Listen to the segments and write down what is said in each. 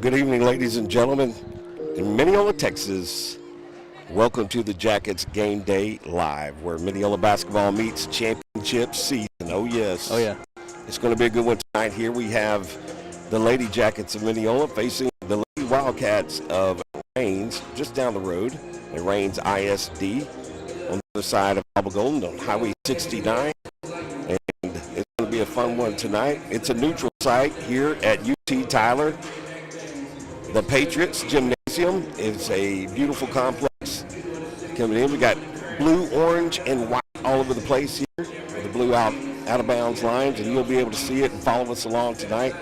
Good evening, ladies and gentlemen, in Mineola, Texas. Welcome to the Jackets Game Day Live, where Mineola basketball meets championship season. Oh, yes. Oh, yeah. It's going to be a good one tonight. Here we have the Lady Jackets of Mineola facing the Lady Wildcats of Rains, just down the road. It Rains ISD on the other side of Alba Golden on Highway 69. And it's going to be a fun one tonight. It's a neutral site here at UT Tyler. The Patriots Gymnasium is a beautiful complex coming in. We got blue, orange, and white all over the place here with the blue out of bounds lines, and you'll be able to see it and follow us along tonight.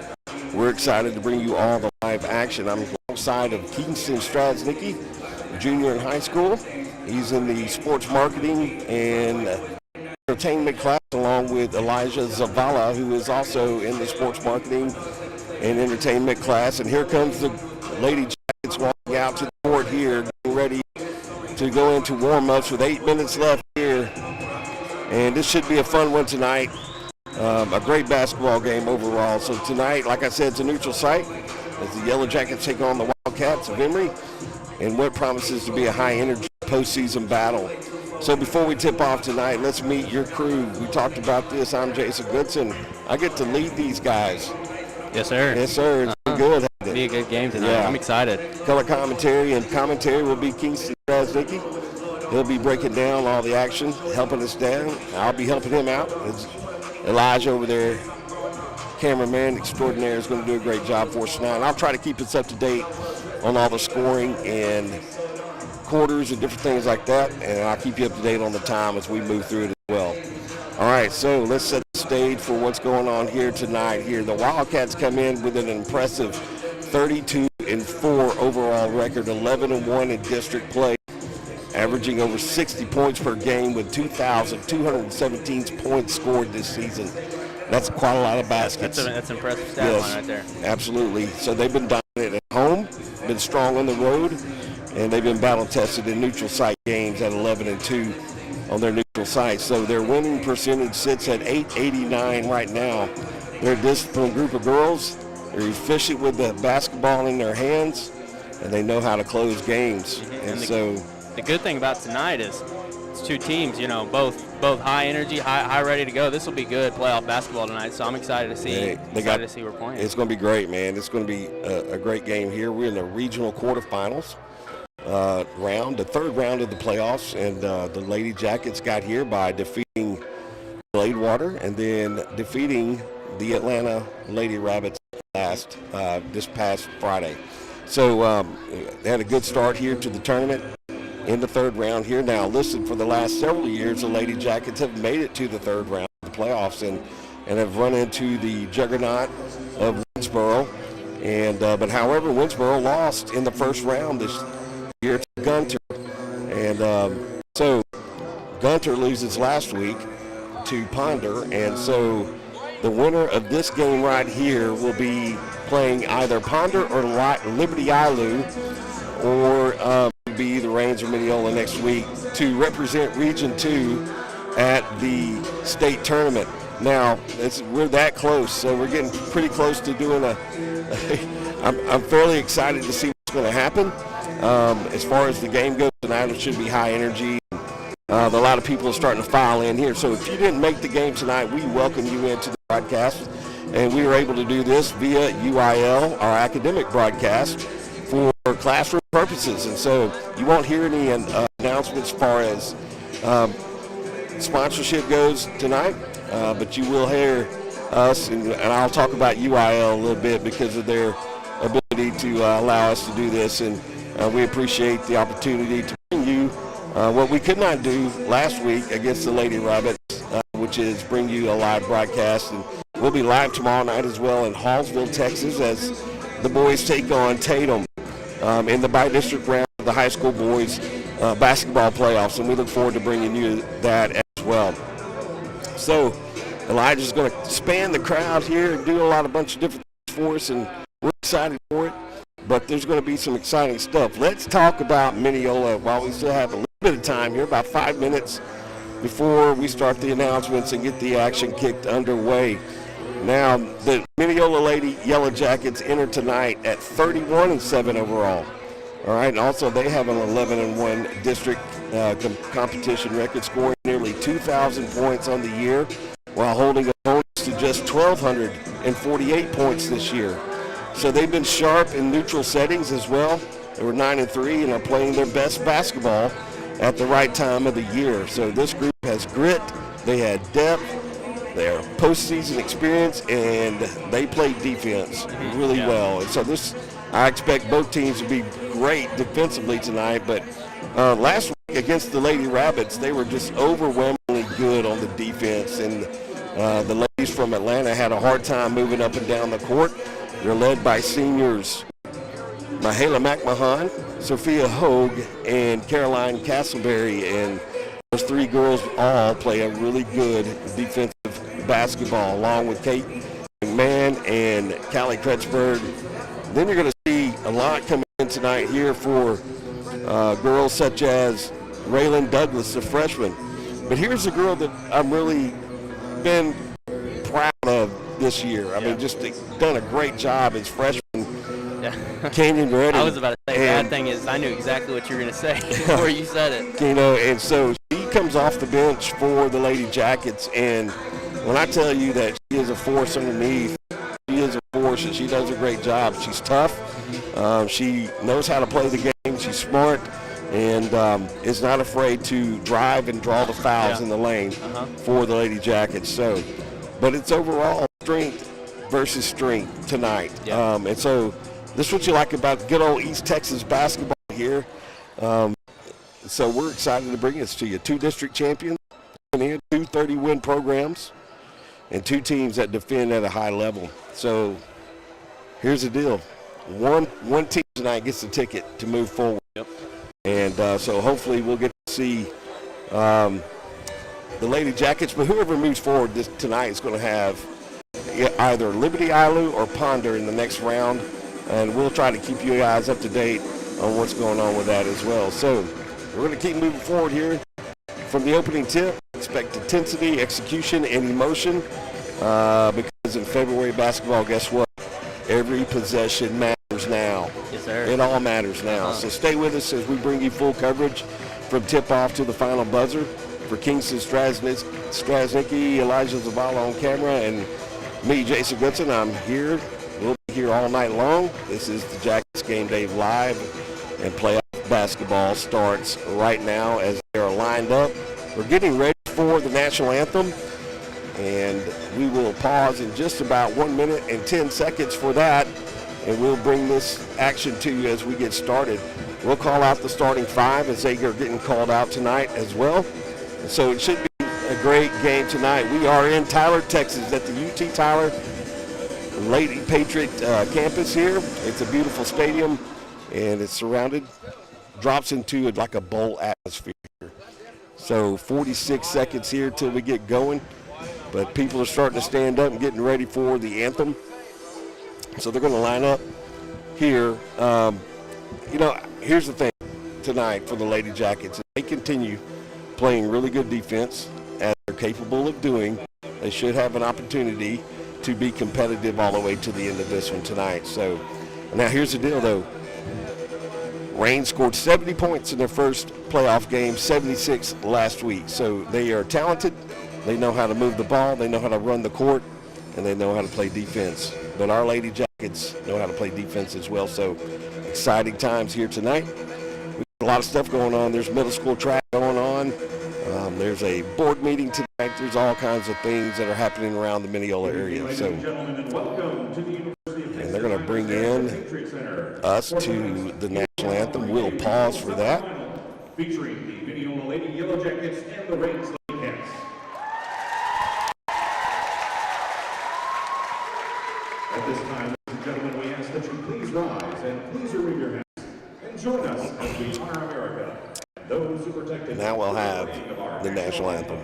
We're excited to bring you all the live action. I'm alongside of Kingston Stradznicki, junior in high school. He's in the sports marketing and entertainment class, along with Elijah Zavala, who is also in the sports marketing and entertainment class. And here comes the Lady Jackets walking out to the court here, getting ready to go into warm-ups with 8 minutes left here. And this should be a fun one tonight. A great basketball game overall. So tonight, like I said, it's a neutral site as the Yellow Jackets take on the Wildcats of Emory in what promises to be a high-energy postseason battle. So before we tip off tonight, let's meet your crew. We talked about this. I'm Jason Goodson. I get to lead these guys. Yes, sir. Yes, sir. It's been good. It'll be a good game tonight. Yeah. I'm excited. Color commentary will be Kingston Stradznicki. He'll be breaking down all the action, helping us down. I'll be helping him out. It's Elijah over there, cameraman extraordinaire, is going to do a great job for us tonight. And I'll try to keep us up to date on all the scoring and quarters and different things like that. And I'll keep you up to date on the time as we move through it as well. All right, so let's set the stage for what's going on here tonight. Here, the Wildcats come in with an impressive 32-4 overall record, 11-1 in district play, averaging over 60 points per game with 2,217 points scored this season. That's quite a lot of baskets. That's an impressive stat line right there. Absolutely. So they've been dominant at home, been strong on the road, and they've been battle-tested in neutral site games at 11-2 on their neutral site. So their winning percentage sits at .889 right now. They're a disciplined group of girls. They're efficient with the basketball in their hands, and they know how to close games. Mm-hmm. And so the good thing about tonight is it's two teams, both high energy, high ready to go. This will be good playoff basketball tonight, so I'm excited to see. To see we're playing. It's going to be great, man. It's going to be a great game here. We're in the regional quarterfinals round, the third round of the playoffs, and the Lady Jackets got here by defeating Bladewater and then defeating the Atlanta Lady Rabbits this past Friday. So they had a good start here to the tournament in the third round here. Now, listen, for the last several years, the Lady Jackets have made it to the third round of the playoffs and have run into the juggernaut of Winsboro. But however, Winsboro lost in the first round this year to Gunter. And so Gunter loses last week to Ponder. And so the winner of this game right here will be playing either Ponder or Liberty Ilu, or be either Rains or Mineola next week to represent Region 2 at the state tournament. Now, we're that close, so we're getting pretty close to doing I'm fairly excited to see what's going to happen. As far as the game goes tonight, it should be high energy. A lot of people are starting to file in here. So if you didn't make the game tonight, we welcome you into the broadcast. And we were able to do this via UIL, our academic broadcast, for classroom purposes. And so you won't hear any announcements as far as sponsorship goes tonight, but you will hear us, and I'll talk about UIL a little bit because of their ability to allow us to do this. And we appreciate the opportunity to bring you what we could not do last week against the Lady Rabbits, which is bring you a live broadcast. And we'll be live tomorrow night as well in Hallsville, Texas, as the boys take on Tatum in the bi-district round of the high school boys basketball playoffs, and we look forward to bringing you that as well. So Elijah's going to span the crowd here and do a bunch of different things for us, and we're excited for it. But there's going to be some exciting stuff. Let's talk about Mineola while we still have a little bit of time here, about 5 minutes before we start the announcements and get the action kicked underway. Now, the Mineola Lady Yellow Jackets enter tonight at 31-7 overall. All right, and also they have an 11-1 district competition record, scoring nearly 2,000 points on the year, while holding opponents to just 1,248 points this year. So they've been sharp in neutral settings as well. They were 9-3 and are playing their best basketball at the right time of the year. So this group has grit, they had depth, they are postseason experience, and they play defense really well. And so I expect both teams to be great defensively tonight. But last week against the Lady Rabbits, they were just overwhelmingly good on the defense. And the ladies from Atlanta had a hard time moving up and down the court. They're led by seniors Mahala McMahon, Sophia Hogue, and Caroline Castleberry. And those three girls all play a really good defensive basketball, along with Kate McMahon and Callie Kretschberg. Then you're going to see a lot coming in tonight here for girls such as Raylan Douglas, a freshman. But here's a girl that I've really been proud of this year. I mean, just done a great job as freshman. Canyon Reddy. I was about to say, bad thing is I knew exactly what you were going to say before you said it. You know, and so she comes off the bench for the Lady Jackets, and when I tell you that she is a force underneath, she is a force, and she does a great job. She's tough. She knows how to play the game. She's smart, and is not afraid to drive and draw the fouls in the lane for the Lady Jackets. So, but it's overall strength versus strength tonight. And so this is what you like about good old East Texas basketball here. So we're excited to bring this to you. 2 district champions, 2 30-win programs, and 2 teams that defend at a high level. So here's the deal. One team tonight gets the ticket to move forward. And so hopefully we'll get to see the Lady Jackets, but whoever moves forward tonight is going to have either Liberty Ilu or Ponder in the next round, and we'll try to keep you guys up to date on what's going on with that as well. So we're going to keep moving forward here. From the opening tip, expect intensity, execution, and emotion, because in February basketball, guess what? Every possession matters now. Yes, sir. It all matters now. So stay with us as we bring you full coverage from tip-off to the final buzzer. For Kingston Strasnicki, Elijah Zavala on camera, and me, Jason Goodson, I'm here. We'll be here all night long. This is the Jackets Game Day Live, and playoff basketball starts right now as they are lined up. We're getting ready for the national anthem, and we will pause in just about 1 minute and 10 seconds for that, and we'll bring this action to you as we get started. We'll call out the starting 5 as they are getting called out tonight as well. And so it should be a great game tonight. We are in Tyler, Texas at the UT Tyler Lady Patriot campus here. It's a beautiful stadium, and it's surrounded, drops into like a bowl atmosphere. So 46 seconds here till we get going, but people are starting to stand up and getting ready for the anthem. So they're going to line up here. Here's the thing tonight for the Lady Jackets. If they continue playing really good defense as they're capable of doing, they should have an opportunity to be competitive all the way to the end of this one tonight. So now here's the deal, though. Reign scored 70 points in their first playoff game, 76 last week. So they are talented. They know how to move the ball. They know how to run the court, and they know how to play defense. But our Lady Jackets know how to play defense as well. So exciting times here tonight. We've got a lot of stuff going on. There's middle school track going on. There's a board meeting tonight. There's all kinds of things that are happening around the Mineola area. So, and they're going to bring in us to the national anthem. We'll pause for that. Featuring the Mineola Lady Yellow Jackets and the Reigns Lady Cats. At this time, ladies and gentlemen, we ask that you please rise and please remove your hats and join us as we honor America. Those who protected. Now we'll have the national anthem.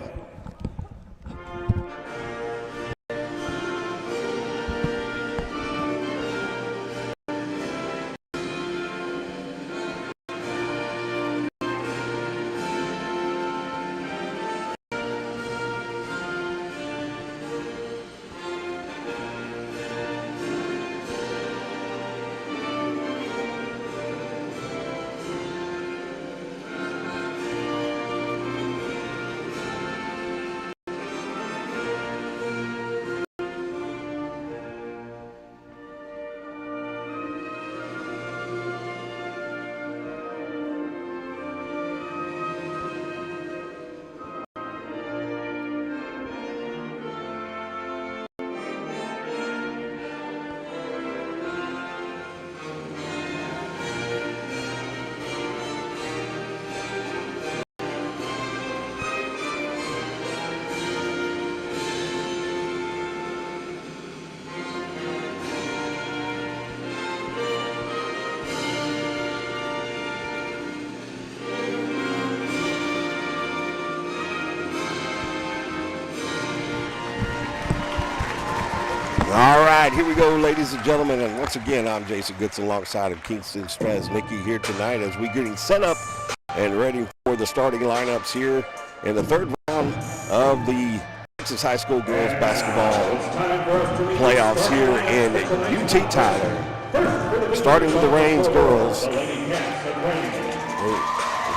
right, here we go, ladies and gentlemen. And once again, I'm Jason Goodson alongside of Kingston Strasnicki here tonight as we're getting set up and ready for the starting lineups here in the third round of the Texas High School girls basketball playoffs here in UT Tyler. Starting with the Rains girls. The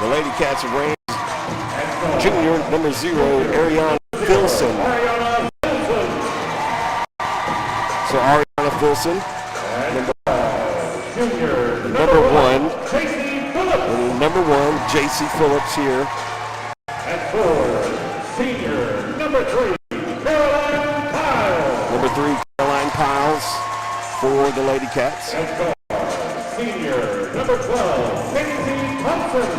Lady Cats of Rains, junior, number 0, Ariana Filson. So Ariana Filson, number 1, and number 1, JC Phillips here. At 4, senior, number 3, Caroline Piles. Number 3, Caroline Piles for the Lady Cats. At 4, senior, number 12, Kenzie Thompson.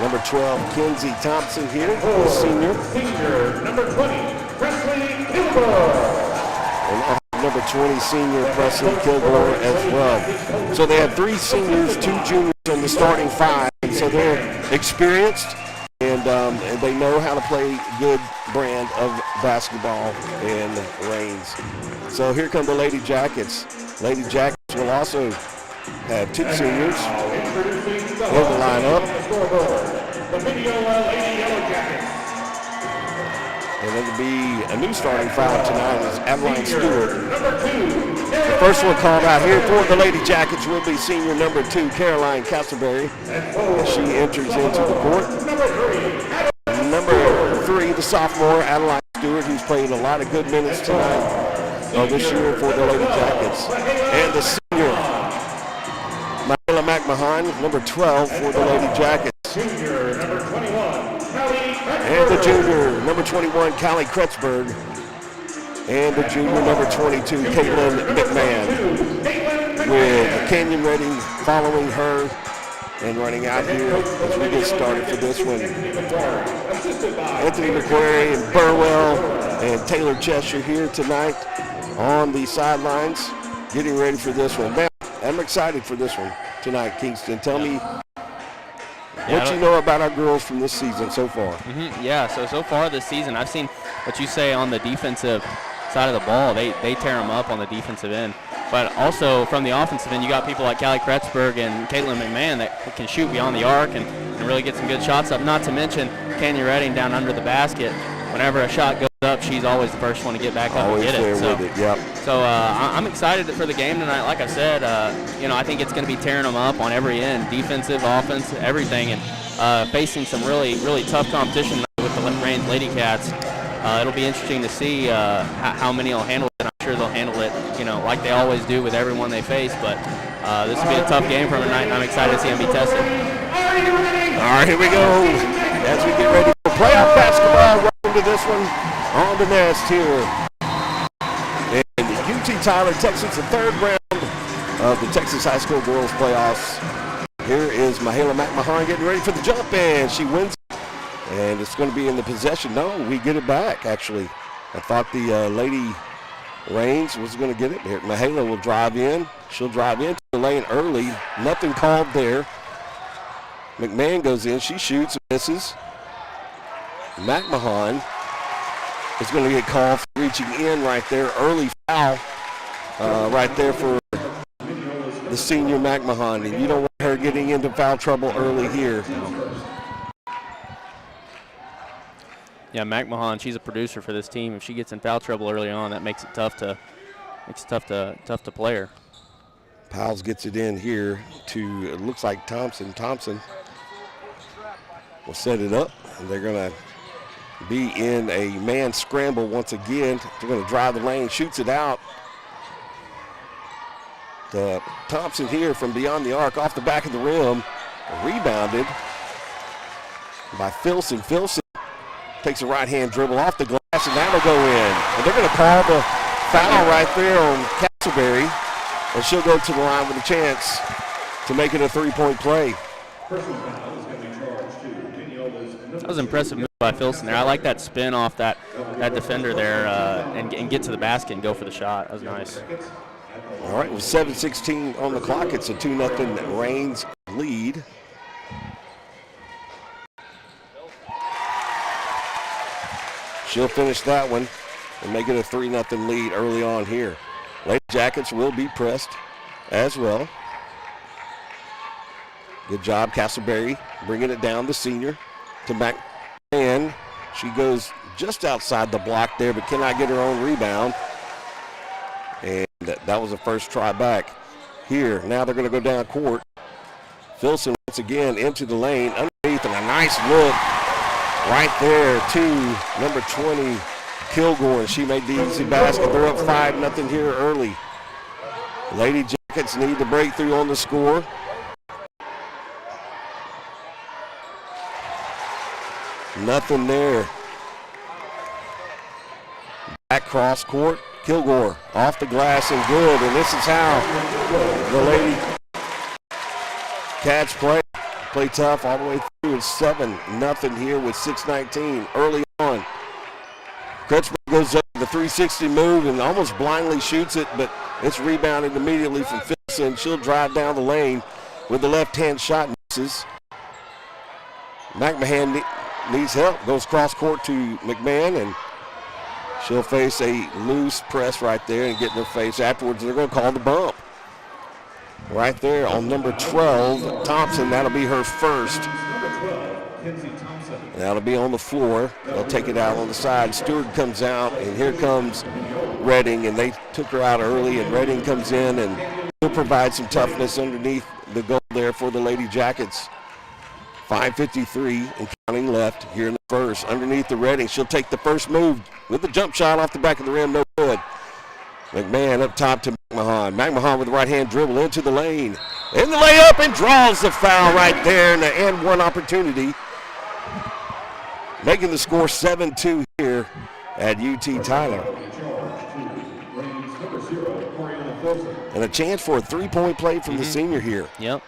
Number 12, Kenzie Thompson here, senior. Senior, number 20, Presley Kilgore. And number 20, senior Presley Kilgore as well. So they have 3 seniors, 2 juniors on the starting 5. And so they're experienced and they know how to play good brand of basketball in Rains. So here come the Lady Jackets. Lady Jackets will also have 2 seniors in the lineup. The Mineola Lady Yellow Jackets. And it'll be a new starting 5 tonight is Adeline Stewart. The first one called out here for the Lady Jackets will be senior number 2, Caroline Castleberry. She enters into the court. Number 3, the sophomore, Adeline Stewart, who's played a lot of good minutes tonight this year for the Lady Jackets. And the senior, Mineola McMahon, number 12 for the Lady Jackets. Junior, number 21, Callie And the junior, number 21, Callie Kretzberg. And the junior, number 22, Caitlin McMahon. With Canyon Redding following her and running out here as we get started for this one. Anthony McQuarrie and Burwell and Taylor Cheshire here tonight on the sidelines getting ready for this one. Man, I'm excited for this one tonight, Kingston. Tell me what you know about our girls from this season so far. Yeah, so far this season, I've seen what you say on the defensive side of the ball. They tear them up on the defensive end. But also from the offensive end, you got people like Callie Kretzberg and Caitlin McMahon that can shoot beyond the arc and really get some good shots up. Not to mention Canyon Redding down under the basket. Whenever a shot goes up, she's always the first one to get back up and get it. So, with it, yep. So I'm excited for the game tonight. Like I said, I think it's going to be tearing them up on every end, defensive, offense, everything, and facing some really, really tough competition with the Rains Lady Cats. It'll be interesting to see how many will handle it. I'm sure they'll handle it, like they always do with everyone they face. But this will be a tough game for them tonight, and I'm excited to see them be tested. All right, here we go as we get ready for playoff basketball. Welcome to this one on the nest here in UT Tyler, Texas, the third round of the Texas High School Girls Playoffs. Here is Mineola McMahon getting ready for the jump, and she wins it. And it's going to be in the possession. No, we get it back, actually. I thought the Lady Rains was going to get it. Here, Mineola will drive in. She'll drive into the lane early. Nothing called there. McMahon goes in. She shoots and misses. McMahon is going to get called for reaching in right there. Early foul right there for the senior McMahon. And you don't want her getting into foul trouble early here. Yeah, McMahon, she's a producer for this team. If she gets in foul trouble early on, that makes it tough to play her. Piles gets it in here to, it looks like Thompson. Thompson will set it up, and they're going to be in a man scramble once again. They're going to drive the lane, shoots it out. Thompson here from beyond the arc, off the back of the rim, rebounded by Filson. Filson takes a right-hand dribble off the glass, and that'll go in. And they're going to call the foul right there on Castleberry, and she'll go to the line with a chance to make it a three-point play. That was an impressive move by Filson there. I like that spin off that defender there and get to the basket and go for the shot. That was nice. All right, with 7:16 on the clock, it's a 2-0 Rains lead. She'll finish that one. and make it a 3-0 lead early on here. Lady Jackets will be pressed as well. Good job, Castleberry, bringing it down, the senior, to McMahon. She goes just outside the block there, but cannot get her own rebound. And that was the first try back here. Now they're going to go down court. Filson once again into the lane underneath, and a nice look right there to number 20, Kilgore. She made the easy basket. They're up 5-0 here early. Lady Jackets need to break through on the score. Nothing there. Back cross court. Kilgore off the glass and good. And this is how the Lady Cats play tough all the way through. It's 7-0 here with 6:19 early on. Kretschmer goes up the 360 move and almost blindly shoots it, but it's rebounded immediately from Filson. She'll drive down the lane with the left-hand shot, misses. McMahon needs help, goes cross court to McMahon, and she'll face a loose press right there and get in her face. Afterwards, they're going to call the bump. Right there on number 12, Thompson. That'll be her first. That'll be on the floor. They'll take it out on the side. Stewart comes out, and here comes Redding, and they took her out early, and Redding comes in, and he'll provide some toughness underneath the goal there for the Lady Jackets. 5:53 and counting left here in the first. Underneath the Redding, she'll take the first move with the jump shot off the back of the rim, no good. McMahon up top to McMahon. McMahon with the right-hand dribble into the lane. In the layup and draws the foul right there, and the and one opportunity. Making the score 7-2 here at UT Tyler. And a chance for a three-point play from the senior here. Yep.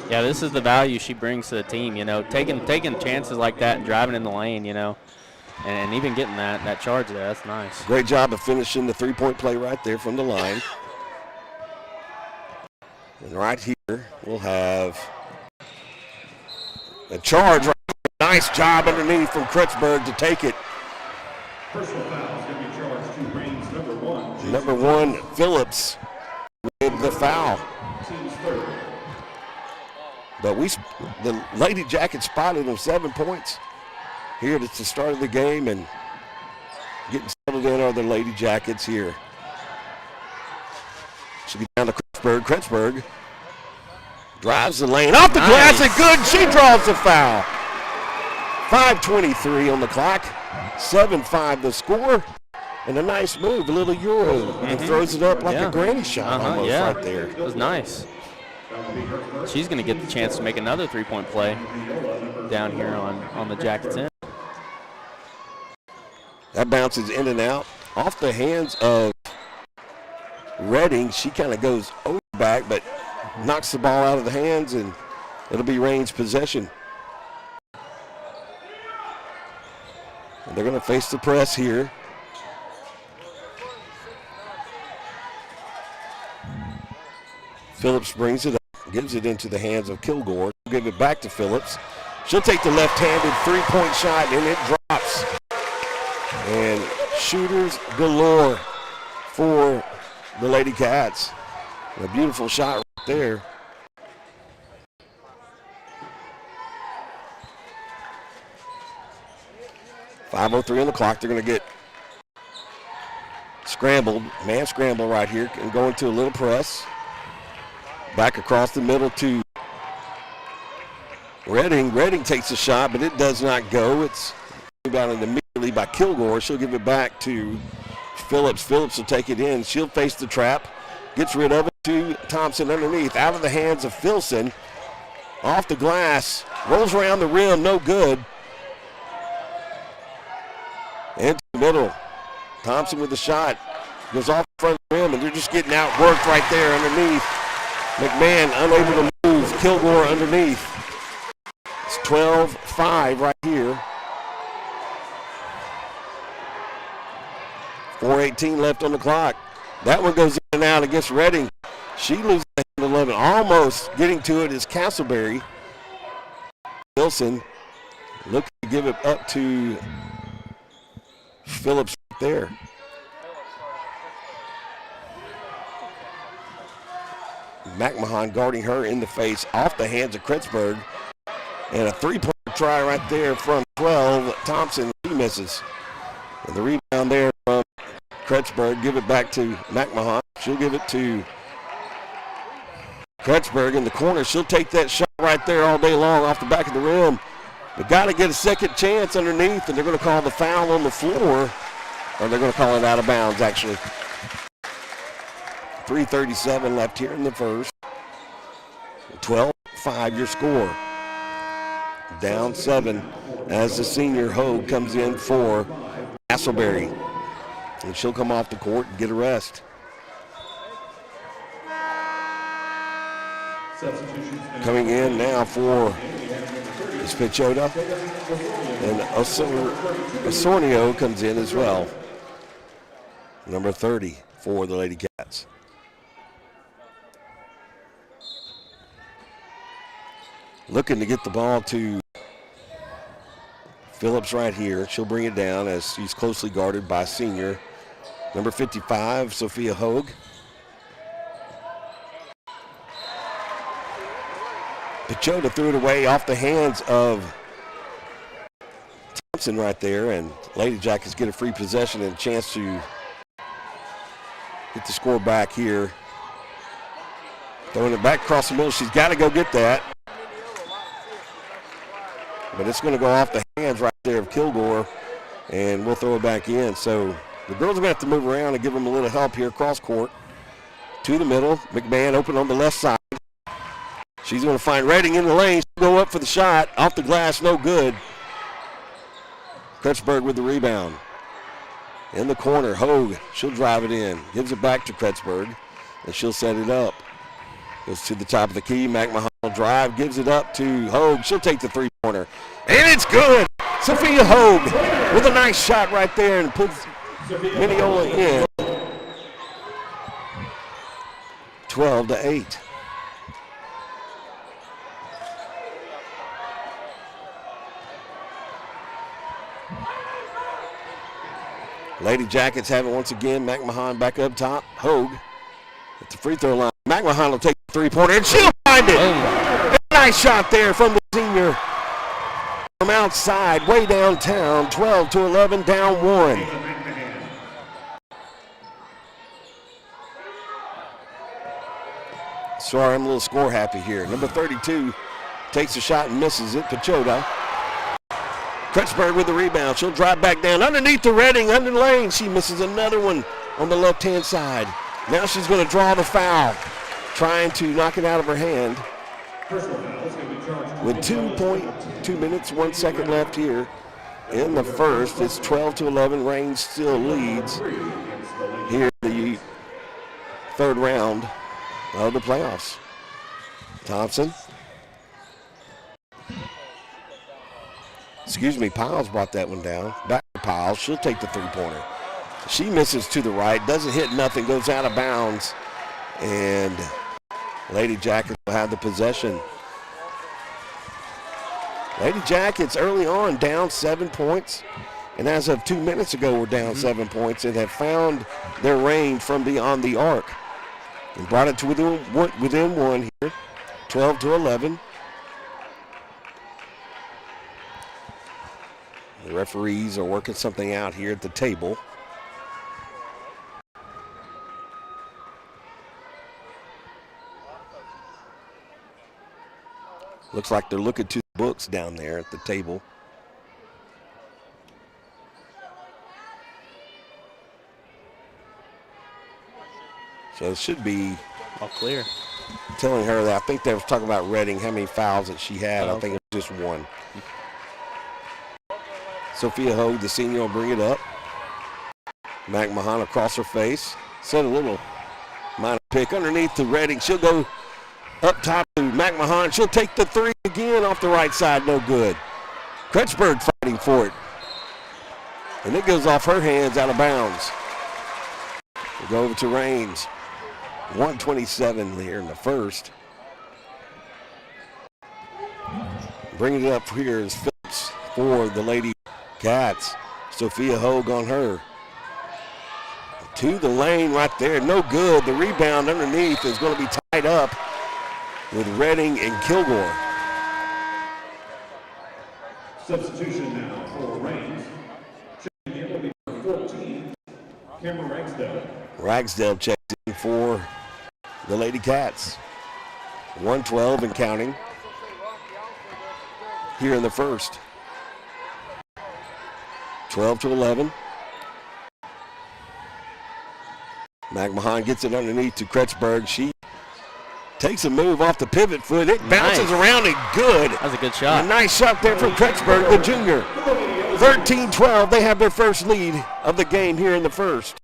Yeah, this is the value she brings to the team, you know, taking chances like that and driving in the lane, you know, and even getting that charge there. That's nice. Great job of finishing the three-point play right there from the line. And right here, we'll have a charge right there. Nice job underneath from Kretschberg to take it. Personal foul is going to be charged to Reigns number 1. Number 1, Phillips with the foul. Team's third. But the Lady Jackets spotted them 7 points here at the start of the game, and getting settled in are the Lady Jackets here. She'll be down to Kretschberg. Kretschberg drives the lane off the glass and good. She draws the foul. 5:23 on the clock. 7-5 the score. And a nice move, a little Euro. And throws it up like a granny shot almost right there. It was nice. She's going to get the chance to make another three-point play down here on the Jackets end. That bounces in and out. Off the hands of Redding. She kind of goes over back, but knocks the ball out of the hands, and it'll be Reigns' possession. And they're going to face the press here. Phillips brings it up, gives it into the hands of Kilgore. Give it back to Phillips. She'll take the left-handed three-point shot, and it drops. And shooters galore for the Lady Cats. A beautiful shot right there. .503 on the clock. They're going to get scrambled, man scramble right here, and go into a little press. Back across the middle to Redding. Redding takes a shot, but it does not go. It's rebounded immediately by Kilgore. She'll give it back to Phillips. Phillips will take it in. She'll face the trap. Gets rid of it to Thompson underneath. Out of the hands of Filson. Off the glass. Rolls around the rim. No good. Into the middle. Thompson with the shot. Goes off the front of the rim, and they're just getting outworked right there underneath. McMahon unable to move. Kilgore underneath. It's 12-5 right here. 4:18 left on the clock. That one goes in and out against Redding. She loses the handle of it. Almost getting to it is Castleberry. Wilson looking to give it up to Phillips right there. McMahon guarding her in the face off the hands of Kretzberg. And a three-point try right there from 12. Thompson, he misses. And the rebound there from Kretzberg. Give it back to McMahon. She'll give it to Kretzberg in the corner. She'll take that shot right there all day long off the back of the rim. But got to get a second chance underneath, and they're going to call the foul on the floor. Or they're going to call it out of bounds, actually. 3:37 left here in the first. 12-5 your score. Down 7 as the senior Hogue comes in for Castleberry. And she'll come off the court and get a rest. Coming in now for Spichota. And Osornio comes in as well. Number 30 for the Lady Cats. Looking to get the ball to Phillips right here. She'll bring it down as she's closely guarded by senior number 55, Sophia Hogue. Pichota threw it away off the hands of Thompson right there, and Lady Jackets get a free possession and a chance to get the score back here. Throwing it back across the middle. She's got to go get that. But it's going to go off the hands right there of Kilgore, and we'll throw it back in. So the girls are going to have to move around and give them a little help here cross court. To the middle. McMahon open on the left side. She's going to find Redding in the lane. She'll go up for the shot. Off the glass, no good. Kretzberg with the rebound. In the corner, Hogue. She'll drive it in. Gives it back to Kretzberg, and she'll set it up. Goes to the top of the key. McMahon will drive. Gives it up to Hogue. She'll take the three-pointer. And it's good. Sophia Hogue with a nice shot right there and puts Mineola in. 12-8. Lady Jackets have it once again. McMahon back up top. Hogue at the free throw line. McMahon will take the three-pointer, and she'll find it. Oh. A nice shot there from the senior from outside, way downtown. 12-11, down 1. Sorry, I'm a little score happy here. Number 32 takes a shot and misses it. Pichota. Kretzberg with the rebound. She'll drive back down underneath the Redding, under the lane. She misses another one on the left-hand side. Now she's going to draw the foul, trying to knock it out of her hand. With 2.2 minutes, 1 second left here in the first. It's 12-11. Range still leads here in the third round of the playoffs. Thompson. Piles brought that one down. Back to Piles. She'll take the three-pointer. She misses to the right. Doesn't hit nothing. Goes out of bounds. And Lady Jackets will have the possession. Lady Jackets early on down 7 points. And as of 2 minutes ago, we're down 7 points and have found their range from beyond the arc. And brought it to within one here. 12-11. The referees are working something out here at the table. Looks like they're looking to the books down there at the table. So it should be all clear. Telling her that I think they was talking about Redding, how many fouls that she had. I think it was just one. Sophia Hogue, the senior, will bring it up. McMahon across her face. Set a little minor pick underneath to Redding. She'll go up top to McMahon. She'll take the three again off the right side. No good. Kretzberg fighting for it. And it goes off her hands out of bounds. We'll go over to Raines. 1:27 here in the first. Bringing it up here is Phillips for the Lady Cats. Sophia Hogue on her. To the lane right there. No good. The rebound underneath is going to be tied tied up with Redding and Kilgore. Substitution now for Reigns. Checking in will be number 14, Cameron Ragsdale. Ragsdale checked in for the Lady Cats. 1:12 and counting here in the first. 12-11. McMahon gets it underneath to Kretzberg. She takes a move off the pivot foot. It bounces around and good. That was a good shot. A nice shot there from Kretzberg, the junior. 13-12. They have their first lead of the game here in the first.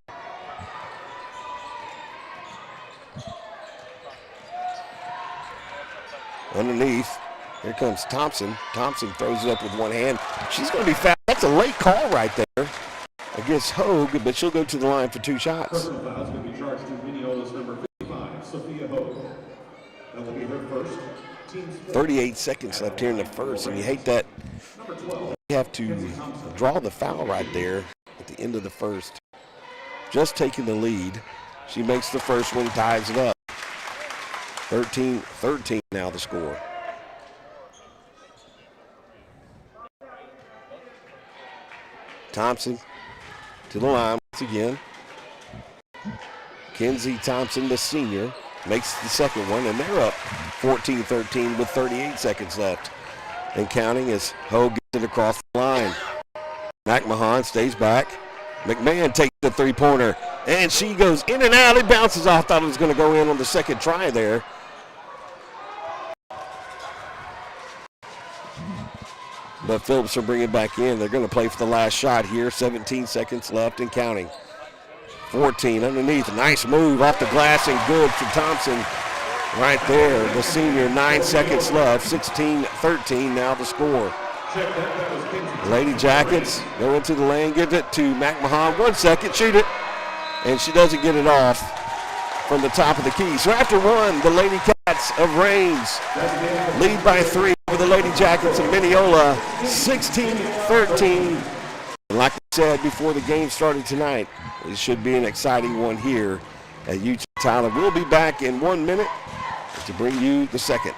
Underneath, here comes Thompson. Thompson throws it up with one hand. She's going to be fast. That's a late call right there against Hogue, but she'll go to the line for 2 shots. Personal foul is going to be charged to Mineola's number 55, Sophia Hogue. That will be her first. 38 seconds left here in the first, and you hate that. You have to draw the foul right there at the end of the first. Just taking the lead. She makes the first one, ties it up. 13-13 now the score. Thompson to the line once again. Kenzie Thompson, the senior, makes the second one, and they're up 14-13 with 38 seconds left. And counting as Hogue gets it across the line. McMahon stays back. McMahon takes the three-pointer, and she goes in and out. It bounces off. Thought it was going to go in on the second try there. But Phillips will bring it back in. They're going to play for the last shot here. 17 seconds left and counting. 14 underneath. Nice move off the glass and good for Thompson. Right there, the senior, 9 seconds left. 16-13 now the score. Lady Jackets go into the lane, give it to McMahon. 1 second, shoot it. And she doesn't get it off from the top of the key. So after one, the Lady Cats of Rains lead by 3 over the Lady Jackets of Mineola, 16-13. And like I said before the game started tonight, it should be an exciting one here at UT Tyler. We'll be back in 1 minute to bring you the second.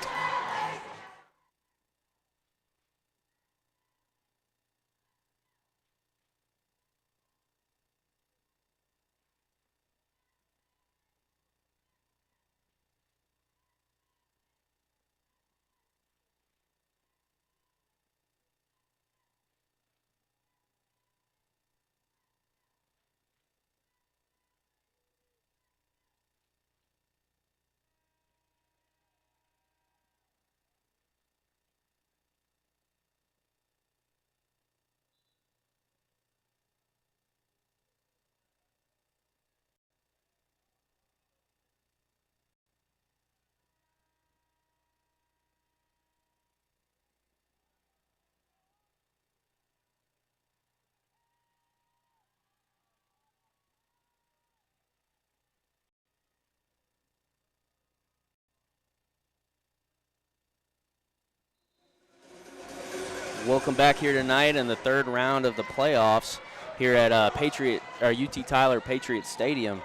Welcome back here tonight in the third round of the playoffs here at UT Tyler Patriot Stadium.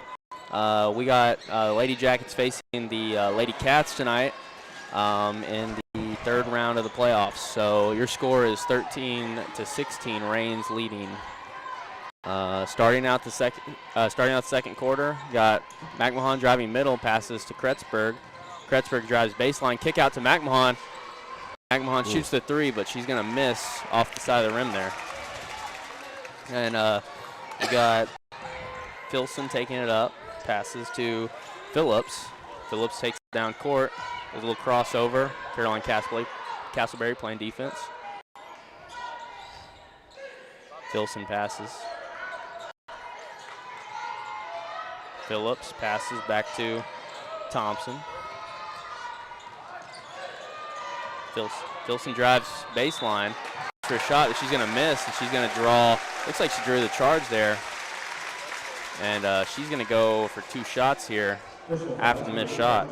We got Lady Jackets facing the Lady Cats tonight in the third round of the playoffs. So your score is 13-16, Reigns leading. Starting out the second quarter, got McMahon driving middle, passes to Kretzberg. Kretzberg drives baseline, kick out to McMahon. McMahon shoots the three, but she's going to miss off the side of the rim there. And we got Filson taking it up, passes to Phillips. Phillips takes it down court. There's a little crossover. Caroline Castleberry playing defense. Filson passes. Phillips passes back to Thompson. Filson drives baseline for a shot that she's going to miss, and she's going to draw. Looks like she drew the charge there. And she's going to go for 2 shots here after the missed shot.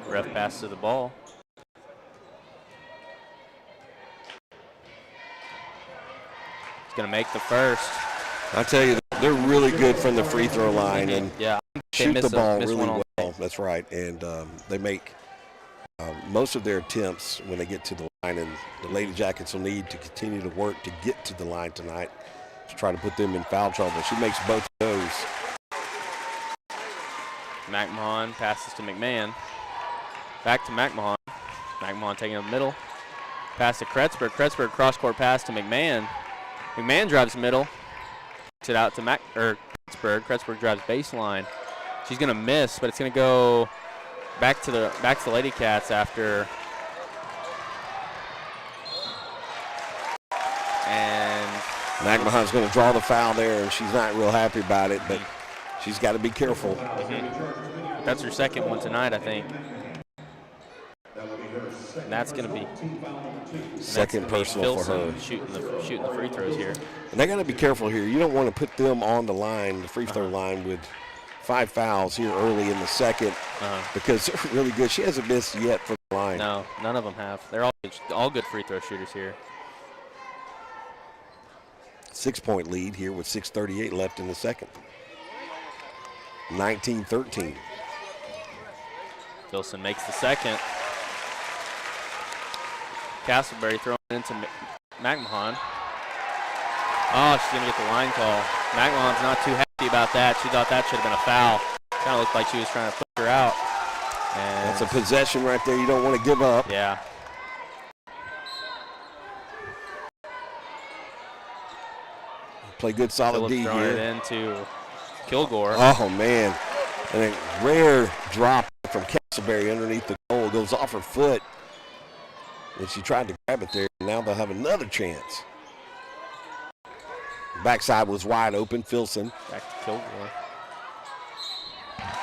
Ref passes to the ball. Going to make the first. I tell you, they're really good from the free throw line and yeah, shoot the ball miss really one well. That's right. And they make most of their attempts when they get to the line, and the Lady Jackets will need to continue to work to get to the line tonight to try to put them in foul trouble. She makes both of those. McMahon passes to McMahon. Back to McMahon. McMahon taking up middle. Pass to Kretzberg. Kretzberg cross-court pass to McMahon. McMahon drives middle. Puts it out to Kretzberg. Kretzberg drives baseline. She's going to miss, but it's going to go back to the Lady Cats after. And McMahon's going to draw the foul there, and she's not real happy about it, but she's got to be careful. That's her second one tonight, I think. And that's going to be second personal for her. Shooting the free throws here. And they got to be careful here. You don't want to put them on the line, the free throw line, with 5 fouls here early in the second because they're really good. She hasn't missed yet from the line. No, none of them have. They're all good free throw shooters here. 6-point lead here with 6:38 left in the second. 19-13. Filson makes the second. Castleberry throwing it into McMahon. Oh, she's going to get the line call. McMahon's not too happy about that. She thought that should have been a foul. Kind of looked like she was trying to push her out. And that's a possession right there you don't want to give up. Yeah. Play good solid D throwing here. It into Kilgore. Oh, man. And a rare drop from Castleberry underneath the goal. Goes off her foot. And she tried to grab it there. And now they'll have another chance. Backside was wide open. Filson. Back to Kilgore.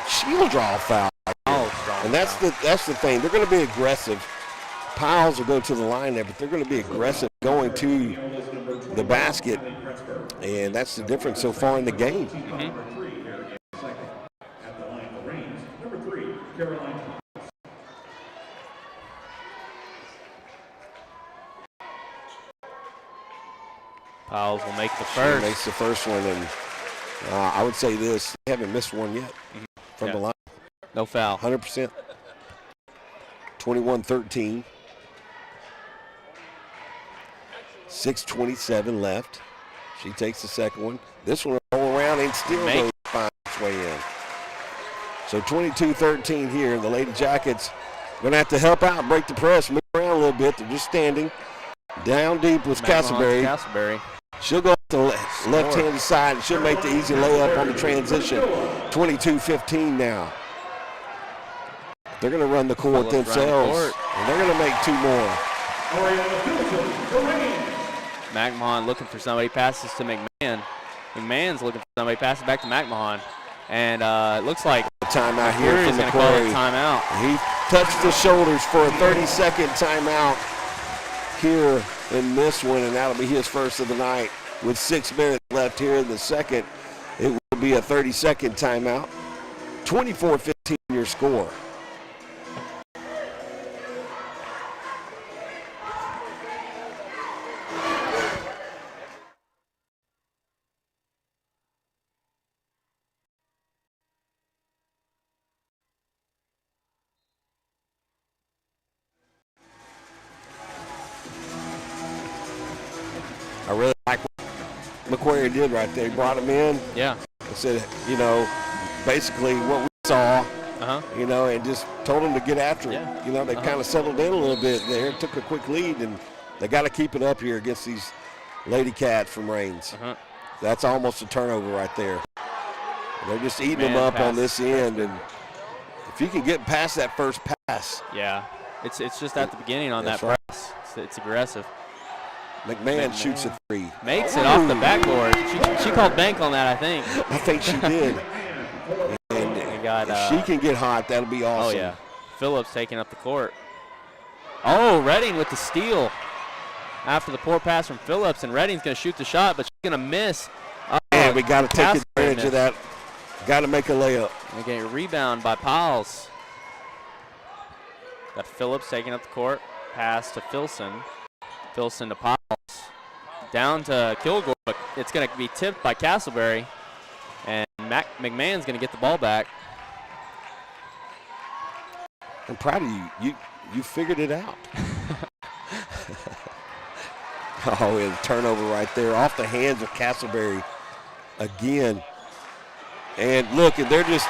She'll draw a foul. And that's the thing. They're going to be aggressive. Piles will go to the line there, but they're going to be aggressive going to the basket. And that's the difference so far in the game. Piles will make the first. She makes the first one, and I would say this, they haven't missed one yet from the line. No foul. 100%. 21-13. 6:27 left. She takes the second one. This one will roll around and still goes find its way in. So 22-13 here. The Lady Jackets going to have to help out, break the press, move around a little bit. They're just standing. Down deep with Castleberry. She'll go up to the left-hand side and she'll make the easy layup on the transition. 22-15 now. They're going to run the court themselves, and they're going to make 2 more. McMahon looking for somebody, passes to McMahon. McMahon's looking for somebody, passes back to McMahon. And it looks like a timeout here from the quarry. Timeout. He touched the shoulders for a 30-second timeout here in this one, and that'll be his first of the night. With 6 minutes left here in the second, it will be a 30-second timeout. 24-15 your score. I really like what McQuarrie did right there. He brought him in. Yeah. And said, basically what we saw, and just told him to get after it. Yeah. They kind of settled in a little bit there, took a quick lead, and they got to keep it up here against these Lady Cats from Rains. That's almost a turnover right there. They're just eating them up on this end, and if you can get past that first pass. Yeah, it's just at the beginning on that press. It's aggressive. McMahon shoots a 3. Makes it off the backboard. She called bank on that, I think. I think she did. And if she can get hot, that'll be awesome. Oh, yeah. Phillips taking up the court. Oh, Redding with the steal. After the poor pass from Phillips, and Redding's going to shoot the shot, but she's going to miss. And we got to take advantage of that. Got to make a layup. And get a rebound by Piles. Got Phillips taking up the court. Pass to Filson. Filson to Piles. Down to Kilgore. it's going to be tipped by Castleberry, and McMahon's going to get the ball back. I'm proud of you. You figured it out. Oh, and a turnover right there off the hands of Castleberry again. And look, and they're just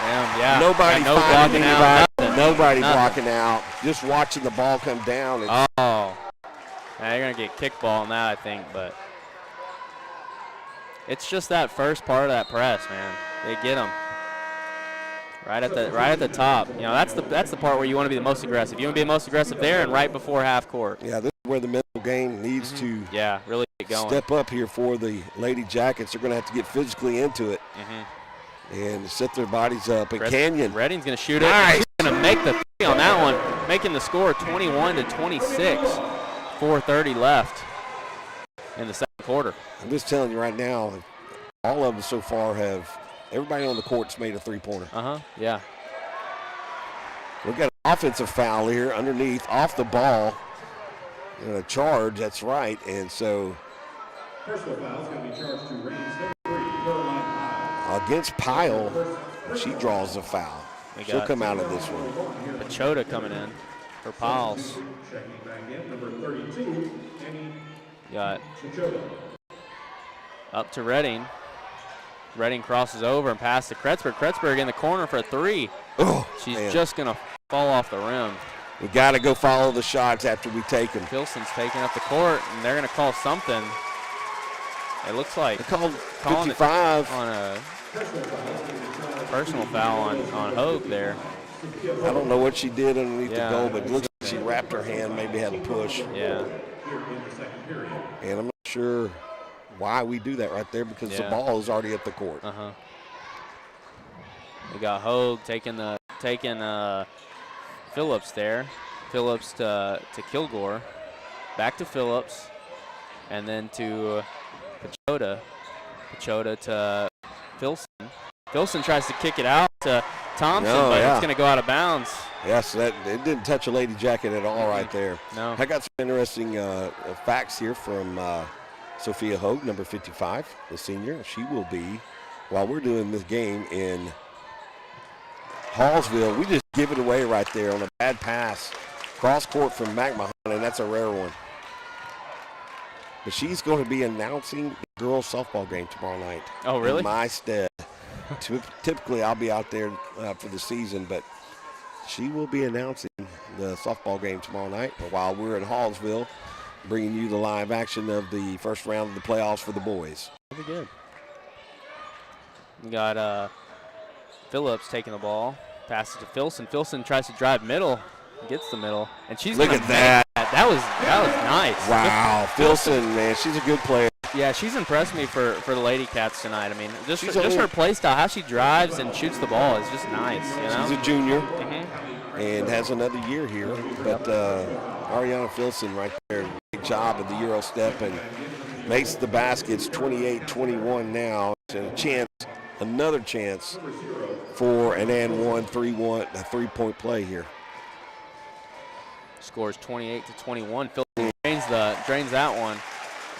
nobody finding anybody. Nobody blocking out. Just watching the ball come down. Oh, now you're going to get kickball on that, I think, but it's just that first part of that press, man. They get them right at the top. You know, that's the part where you want to be the most aggressive. You want to be the most aggressive there and right before half court. Yeah, this is where the mental game needs to really get going. Step up here for the Lady Jackets. They're going to have to get physically into it and set their bodies up. And Canyon. Redding's going to shoot it. Nice. She's going to make the three on that one, making the score 21-26. 4:30 left in the second quarter. I'm just telling you right now, all of them so far everybody on the court's made a three-pointer. Yeah. We've got an offensive foul here underneath, off the ball. And a charge, that's right. And so personal foul is going to be charged to Reigns, number 3, Caroline against Pyle, she draws the foul. She'll come out of this one. Pachota coming in for Piles. Checking back in, number 32, Annie Got Pachota. Up to Redding. Redding crosses over and passes to Kretzberg. Kretzberg in the corner for a three. Oh, she's just going to fall off the rim. We got to go follow the shots after we take them. Filson's taking up the court, and they're going to call something. It looks like they called 55 on a personal foul on Hogue there. I don't know what she did underneath the goal, but it looks like she wrapped her hand, maybe had a push. Yeah. And I'm not sure why we do that right there because the ball is already at the court. We got Hogue taking Phillips there. Phillips to Kilgore. Back to Phillips. And then to Pachota. Pachota to Filson. Filson tries to kick it out to Thompson, but it's going to go out of bounds. Yes, it didn't touch a Lady Jacket at all right there. No. I got some interesting facts here from Sophia Hogue, number 55, the senior. She will be, while we're doing this game in Hallsville, we just give it away right there on a bad pass. Cross court from McMahon, and that's a rare one. But she's going to be announcing the girls' softball game tomorrow night. Oh, really? In my stead. Typically, I'll be out there for the season, but she will be announcing the softball game tomorrow night while we're in Hallsville, bringing you the live action of the first round of the playoffs for the boys. Pretty good. We got Phillips taking the ball, passes to Filson. Filson tries to drive middle, gets the middle, and she's look at that. That was nice. Wow, Filson, man, she's a good player. Yeah, she's impressed me for the Lady Cats tonight. I mean, just her play style, how she drives and shoots the ball is just nice. You know? She's a junior and has another year here. But Ariana Filson right there, great job at the Euro step and makes the baskets 28-21 now. It's another chance for an and one, 3-1, a three-point play here. Scores 28-21. Filson drains that one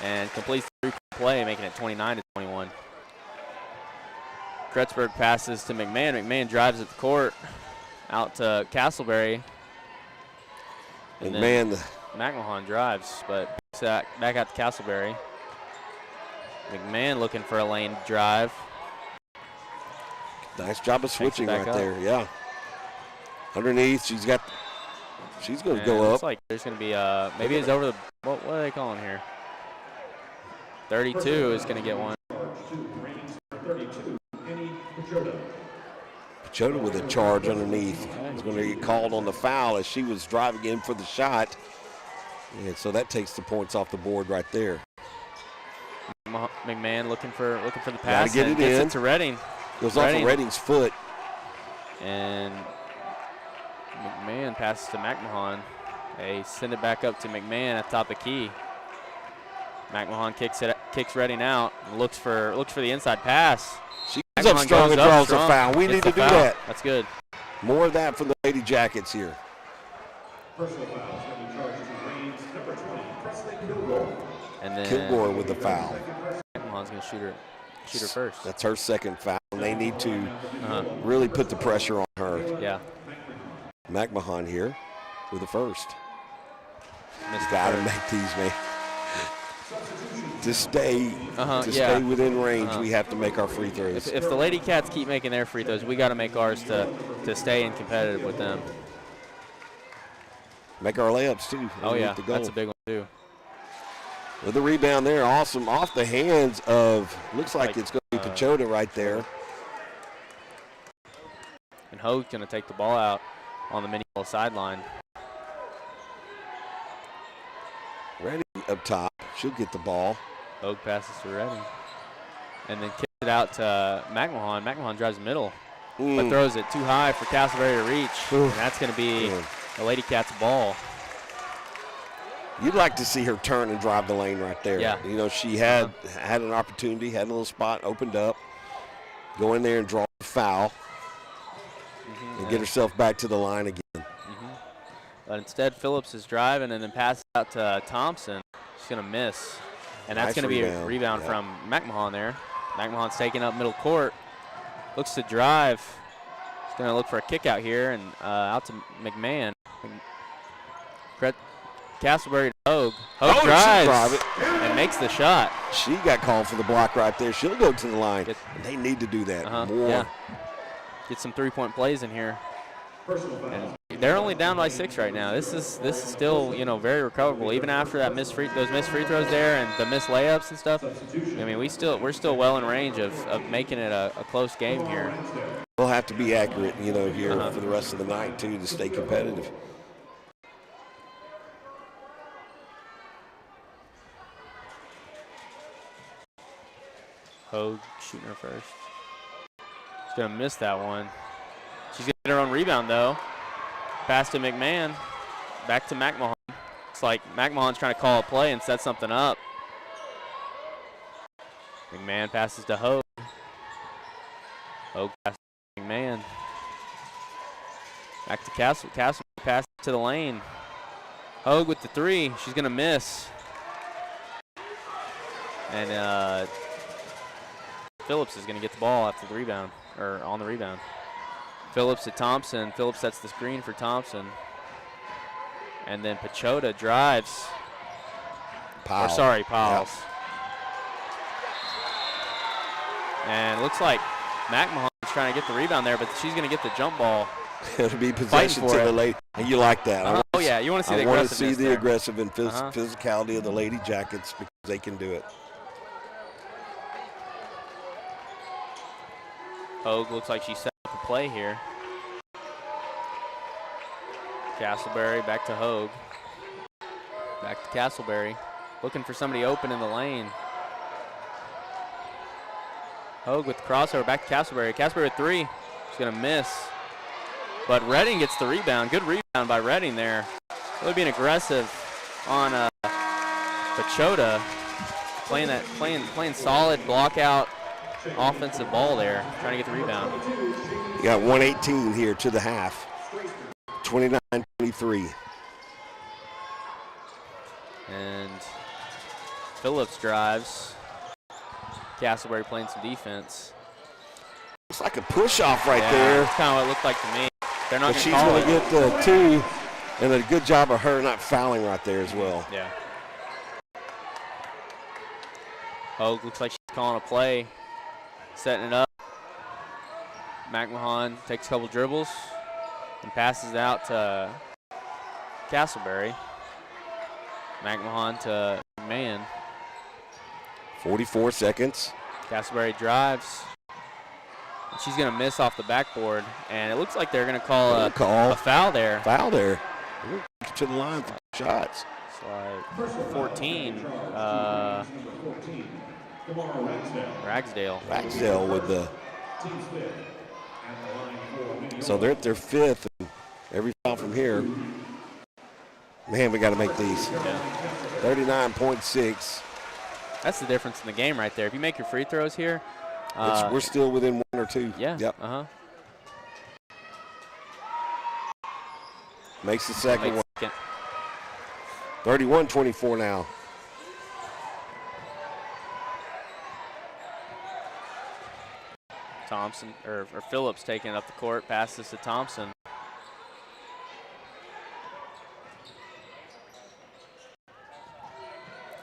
and completes the three-point play, making it 29-21. Kretzberg passes to McMahon. McMahon drives at the court, out to Castleberry. And McMahon drives, but back out to Castleberry. McMahon looking for a lane drive. Nice job of switching right there, yeah. Underneath, she's going to go up. Looks like there's going to be, maybe it's over the, what are they calling here? 32 is going to get one. Pachota with a charge underneath. Is going to get called on the foul as she was driving in for the shot. And so that takes the points off the board right there. McMahon looking for the pass. Gotta get it gets in. It to Redding. Goes off of Redding's foot. And McMahon passes to McMahon. They send it back up to McMahon at the top of the key. McMahon kicks Redding out, and looks for the inside pass. She comes up strong and draws a foul. We need to do that. That's good. More of that from the Lady Jackets here. Personal foul is going to be charged to Reigns, number 20, Presley Kilgore. And then Kilgore with the foul. McMahon McMahon's going to shoot her first. That's her second foul, and they need to really put the pressure on her. Yeah. McMahon here with the first. Missed Got to make these, man. To stay within range, we have to make our free throws. If the Lady Cats keep making their free throws, we got to make ours to stay in competitive with them. Make our layups too. Oh yeah, that's a big one too. With the rebound there, awesome, off the hands of, looks like it's going to be Pachota right there. And Hoag's going to take the ball out on the Mineola sideline. Ready up top, she'll get the ball. Hoag passes to Redding. And then kicks it out to McMahon. McMahon drives the middle, but throws it too high for Castleberry to reach. And that's going to be the Lady Cats' ball. You'd like to see her turn and drive the lane right there. Yeah. You know, she had an opportunity, had a little spot opened up, go in there and draw a foul, and get herself back to the line again. But instead, Phillips is driving and then passes out to Thompson. She's going to miss. And that's going to be a rebound from McMahon there. McMahon's taking up middle court. Looks to drive. He's going to look for a kick out here and out to McMahon. Castleberry to Hoag. Hoag drives and makes the shot. She got called for the block right there. She'll go to the line. They need to do that more. Yeah. Get some three-point plays in here. And they're only down by 6 right now. This is still, you know, very recoverable. Even after that those missed free throws there and the missed layups and stuff. I mean, we're still well in range of making it a close game here. We'll have to be accurate, you know, here for the rest of the night too to stay competitive. Hoag shooting her first. She's going to miss that one. She's going to get her own rebound, though. Pass to McMahon. Back to McMahon. It's like McMahon's trying to call a play and set something up. McMahon passes to Hoag. Hoag passes to McMahon. Back to Castle. Castle passes to the lane. Hoag with the 3. She's going to miss. And Phillips is going to get the ball after the rebound, or on the rebound. Phillips to Thompson. Phillips sets the screen for Thompson. And then Pachota drives. Piles. Yep. And it looks like McMahon's trying to get the rebound there, but she's going to get the jump ball. It'll be possession to the lady. And you like that. Oh, yeah. You want to see the aggressiveness. I want to see the aggressive and physicality of the Lady Jackets because they can do it. Hoag looks like she set up the play here. Castleberry back to Hoag. Back to Castleberry. Looking for somebody open in the lane. Hoag with the crossover back to Castleberry. Castleberry with 3. She's going to miss. But Redding gets the rebound. Good rebound by Redding there. Really being aggressive on Pachota. Playing solid block out offensive ball there, trying to get the rebound. You got 118 here to the half. 29-23. And Phillips drives. Castleberry playing some defense. Looks like a push-off right there. That's kind of what it looked like to me. They're not going to call it. She's going to get the 2, and a good job of her not fouling right there as well. Yeah. Hoag looks like she's calling a play. Setting it up. McMahon takes a couple dribbles and passes it out to Castleberry. McMahon to McMahon. 44 seconds. Castleberry drives. She's going to miss off the backboard, and it looks like they're going to call a foul there. To the line for shots. It's like 14. Ragsdale with the. So they're at their 5th, and every foul from here. Man, we got to make these. 39.6. That's the difference in the game right there. If you make your free throws here, we're still within 1 or 2. Yeah. Yep. Makes the second one. 31-24 now. Thompson, or Phillips taking it up the court, passes to Thompson.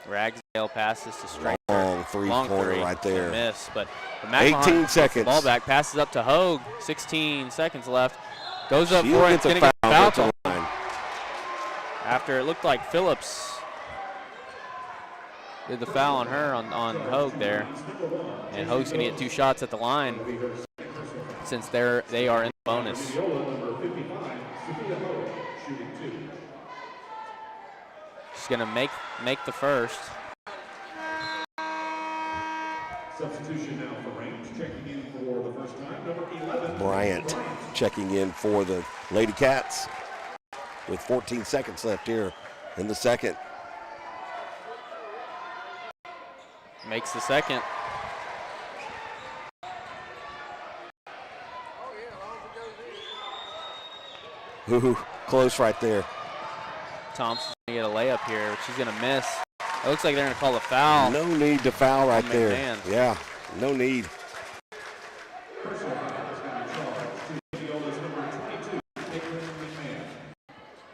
Ragsdale passes to Striker. Long three-pointer right there. Miss, but 18 seconds. Ball back, passes up to Hogue. 16 seconds left. Goes up She'll for it. get It's the going to get foul foul at the call. line. After it looked like Phillips did the foul on her on Hogue there. And Hogue's going to get 2 shots at the line since they are in the bonus. She's going to make the first. Substitution now for range, checking in for the first time, number 11. Bryant checking in for the Lady Cats with 14 seconds left here in the second. Makes the second. Ooh, close right there. Thompson's going to get a layup here, but she's going to miss. It looks like they're going to call a foul. No need to foul right there. McMahon. Yeah, no need. Personal foul is going to be charged to Mineola's number 22, Mineola.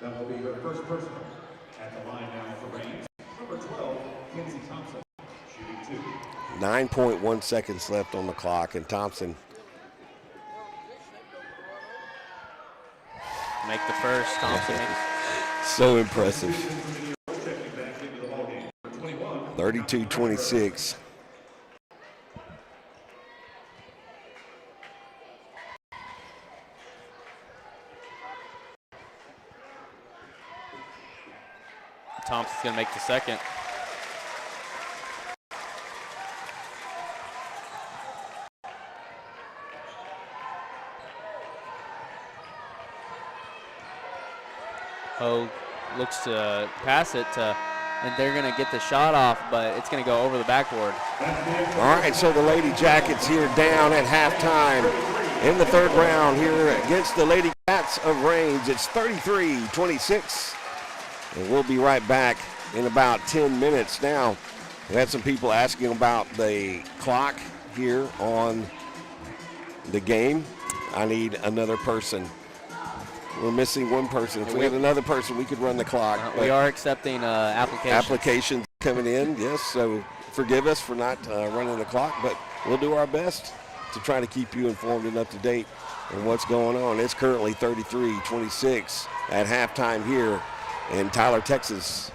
That will be her first personal. At the line now for range, number 12, Kenzie Thompson, shooting 2. 9.1 seconds left on the clock, and Thompson Make the first. Thompson makes. so impressive. 32-26. Thompson's going to make the second. Hogue looks to pass it to, and they're going to get the shot off, but it's going to go over the backboard. All right, so the Lady Jackets here down at halftime in the third round here against the Lady Cats of Range. It's 33-26, and we'll be right back in about 10 minutes. Now, we had some people asking about the clock here on the game. I need another person. We're missing one person. If we had another person, we could run the clock. We are accepting applications. Applications coming in, yes. So forgive us for not running the clock, but we'll do our best to try to keep you informed and up to date on what's going on. It's currently 33-26 at halftime here in Tyler, Texas.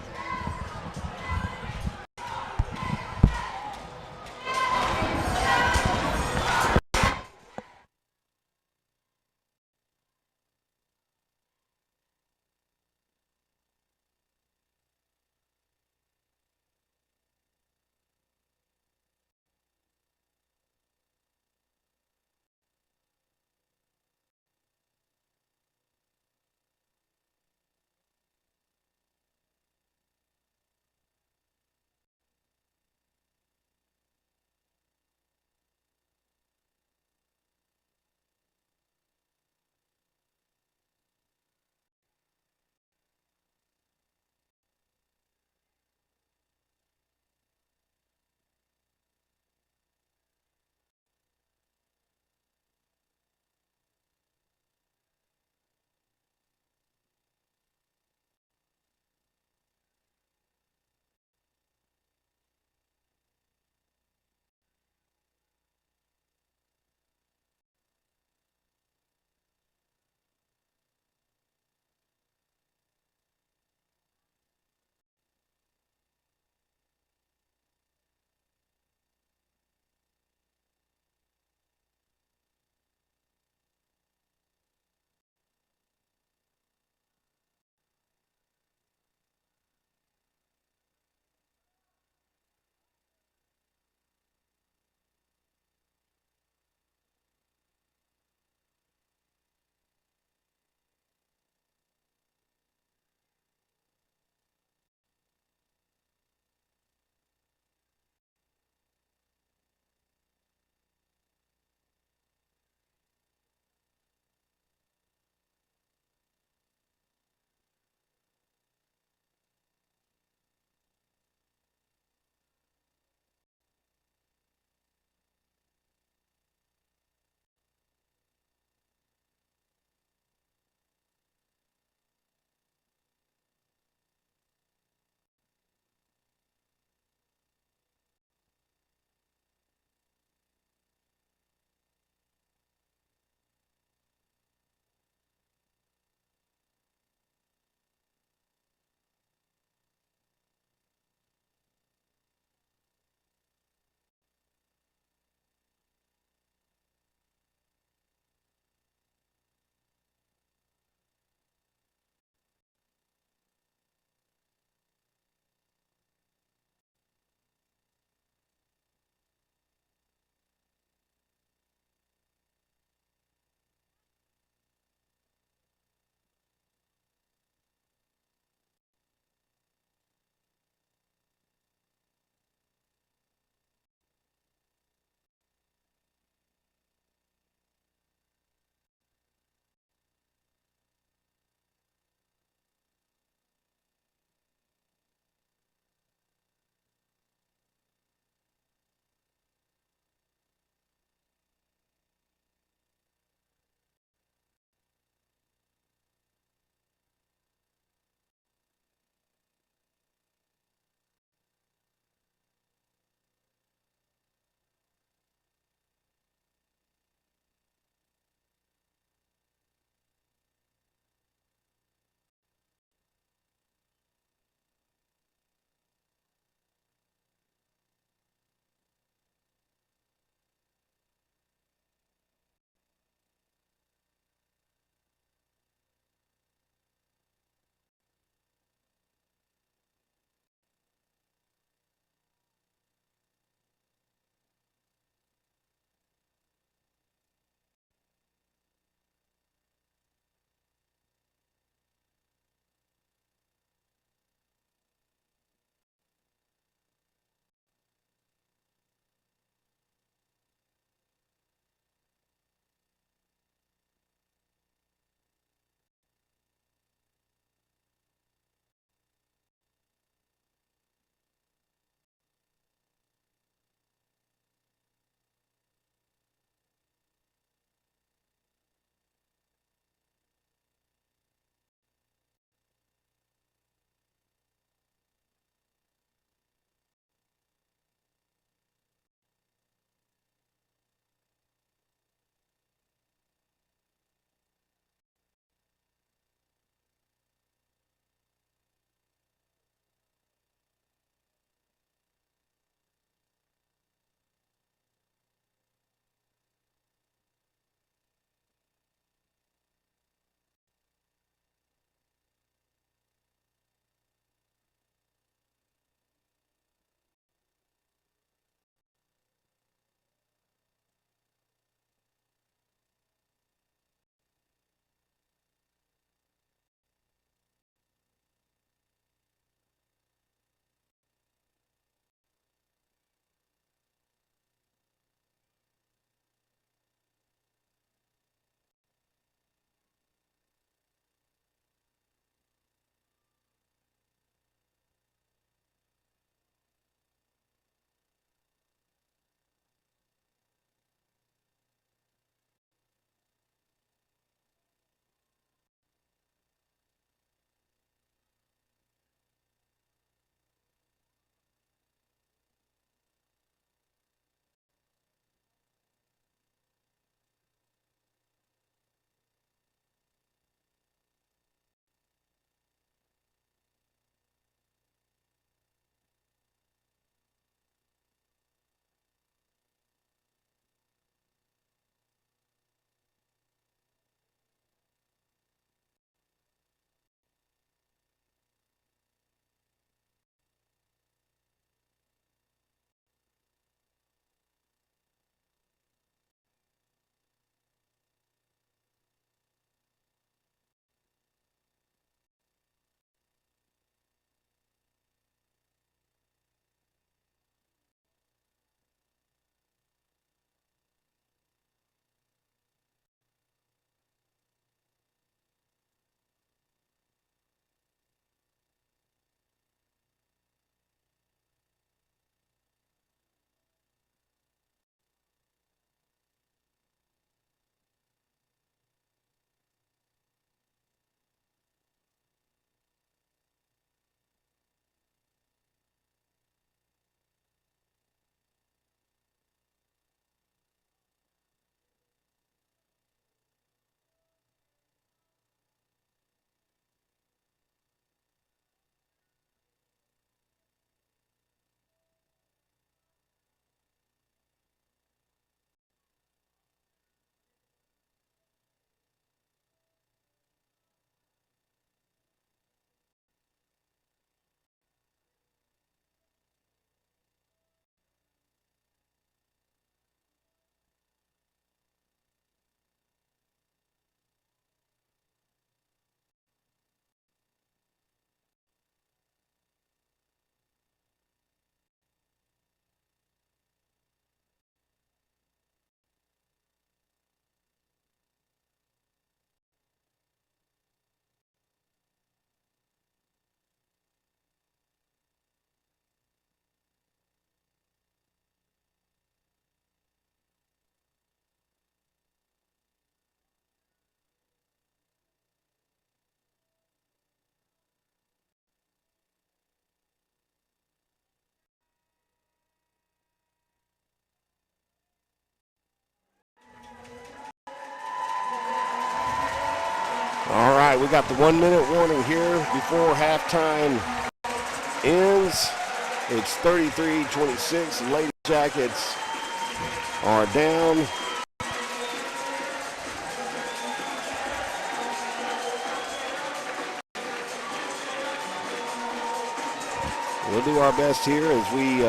we got the 1 minute warning here before halftime ends. It's 33-26. Lady Jackets are down. We'll do our best here as we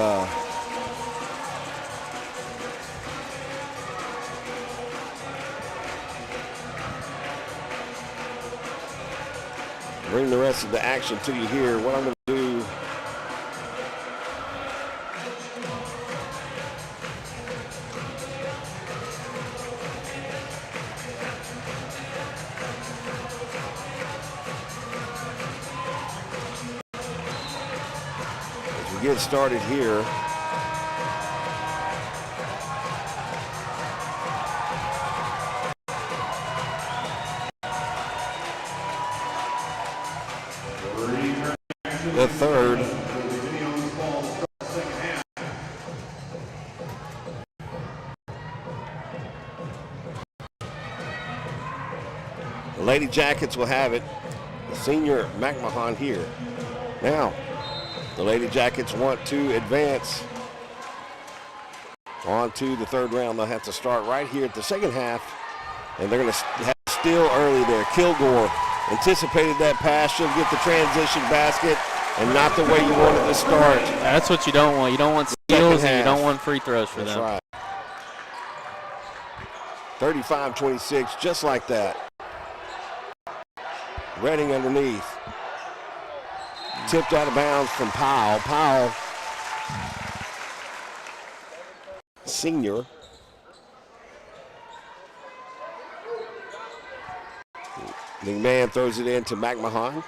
bring the rest of the action to you here. What I'm going to do, as we get started here, the third. The Lady Jackets will have it. The senior McMahon here. Now, the Lady Jackets want to advance on to the third round. They'll have to start right here at the second half, and they're going to have steal early there. Kilgore anticipated that pass. She'll get the transition basket, and not the way you wanted to start. That's what you don't want. You don't want steals, and you don't want free throws for them. That's right. 35-26, just like that. Redding underneath. Tipped out of bounds from Powell. Powell, senior. McMahon throws it in to McMahon.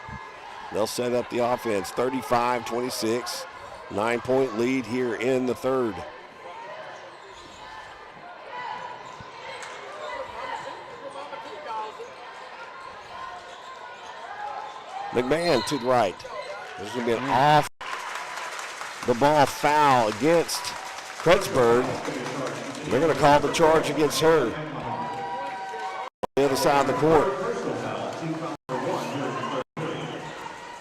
They'll set up the offense. 35-26. 9-point lead here in the third. McMahon to the right. There's going to be an off the ball foul against Kretzberg. They're going to call the charge against her. On the other side of the court.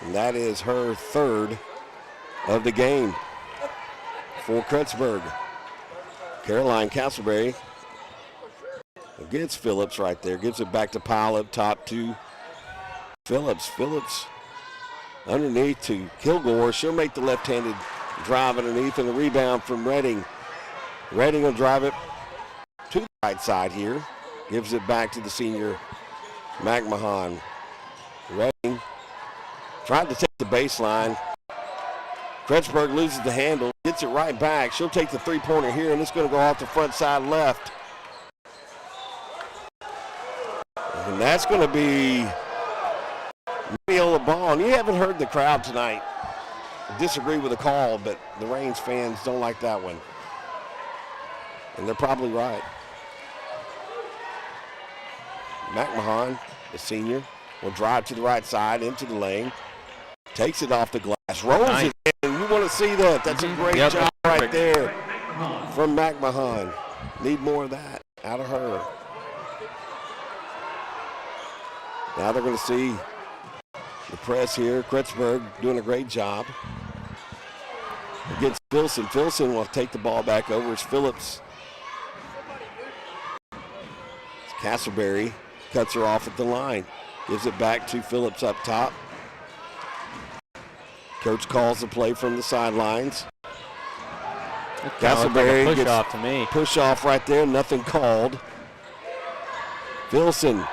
And that is her third of the game for Kretzberg. Caroline Castleberry against Phillips right there. Gives it back to Powell up top to Phillips. Phillips underneath to Kilgore. She'll make the left-handed drive underneath, and the rebound from Redding. Redding will drive it to the right side here. Gives it back to the senior McMahon. Redding tried to take the baseline. Kretzberg loses the handle, gets it right back. She'll take the three-pointer here, and it's going to go off the front side left. And that's going to be Mineola ball. And you haven't heard the crowd tonight disagree with the call, but the Reigns fans don't like that one. And they're probably right. McMahon, the senior, will drive to the right side into the lane. Takes it off the glass, rolls it in. You want to see that. That's a great job right there from McMahon. Need more of that out of her. Now they're going to see the press here. Kretzberg doing a great job against Filson. Filson will take the ball back over. It's Phillips. It's Castleberry. Cuts her off at the line. Gives it back to Phillips up top. Coach calls the play from the sidelines. Castleberry push gets off to me. Push off right there. Nothing called. Filson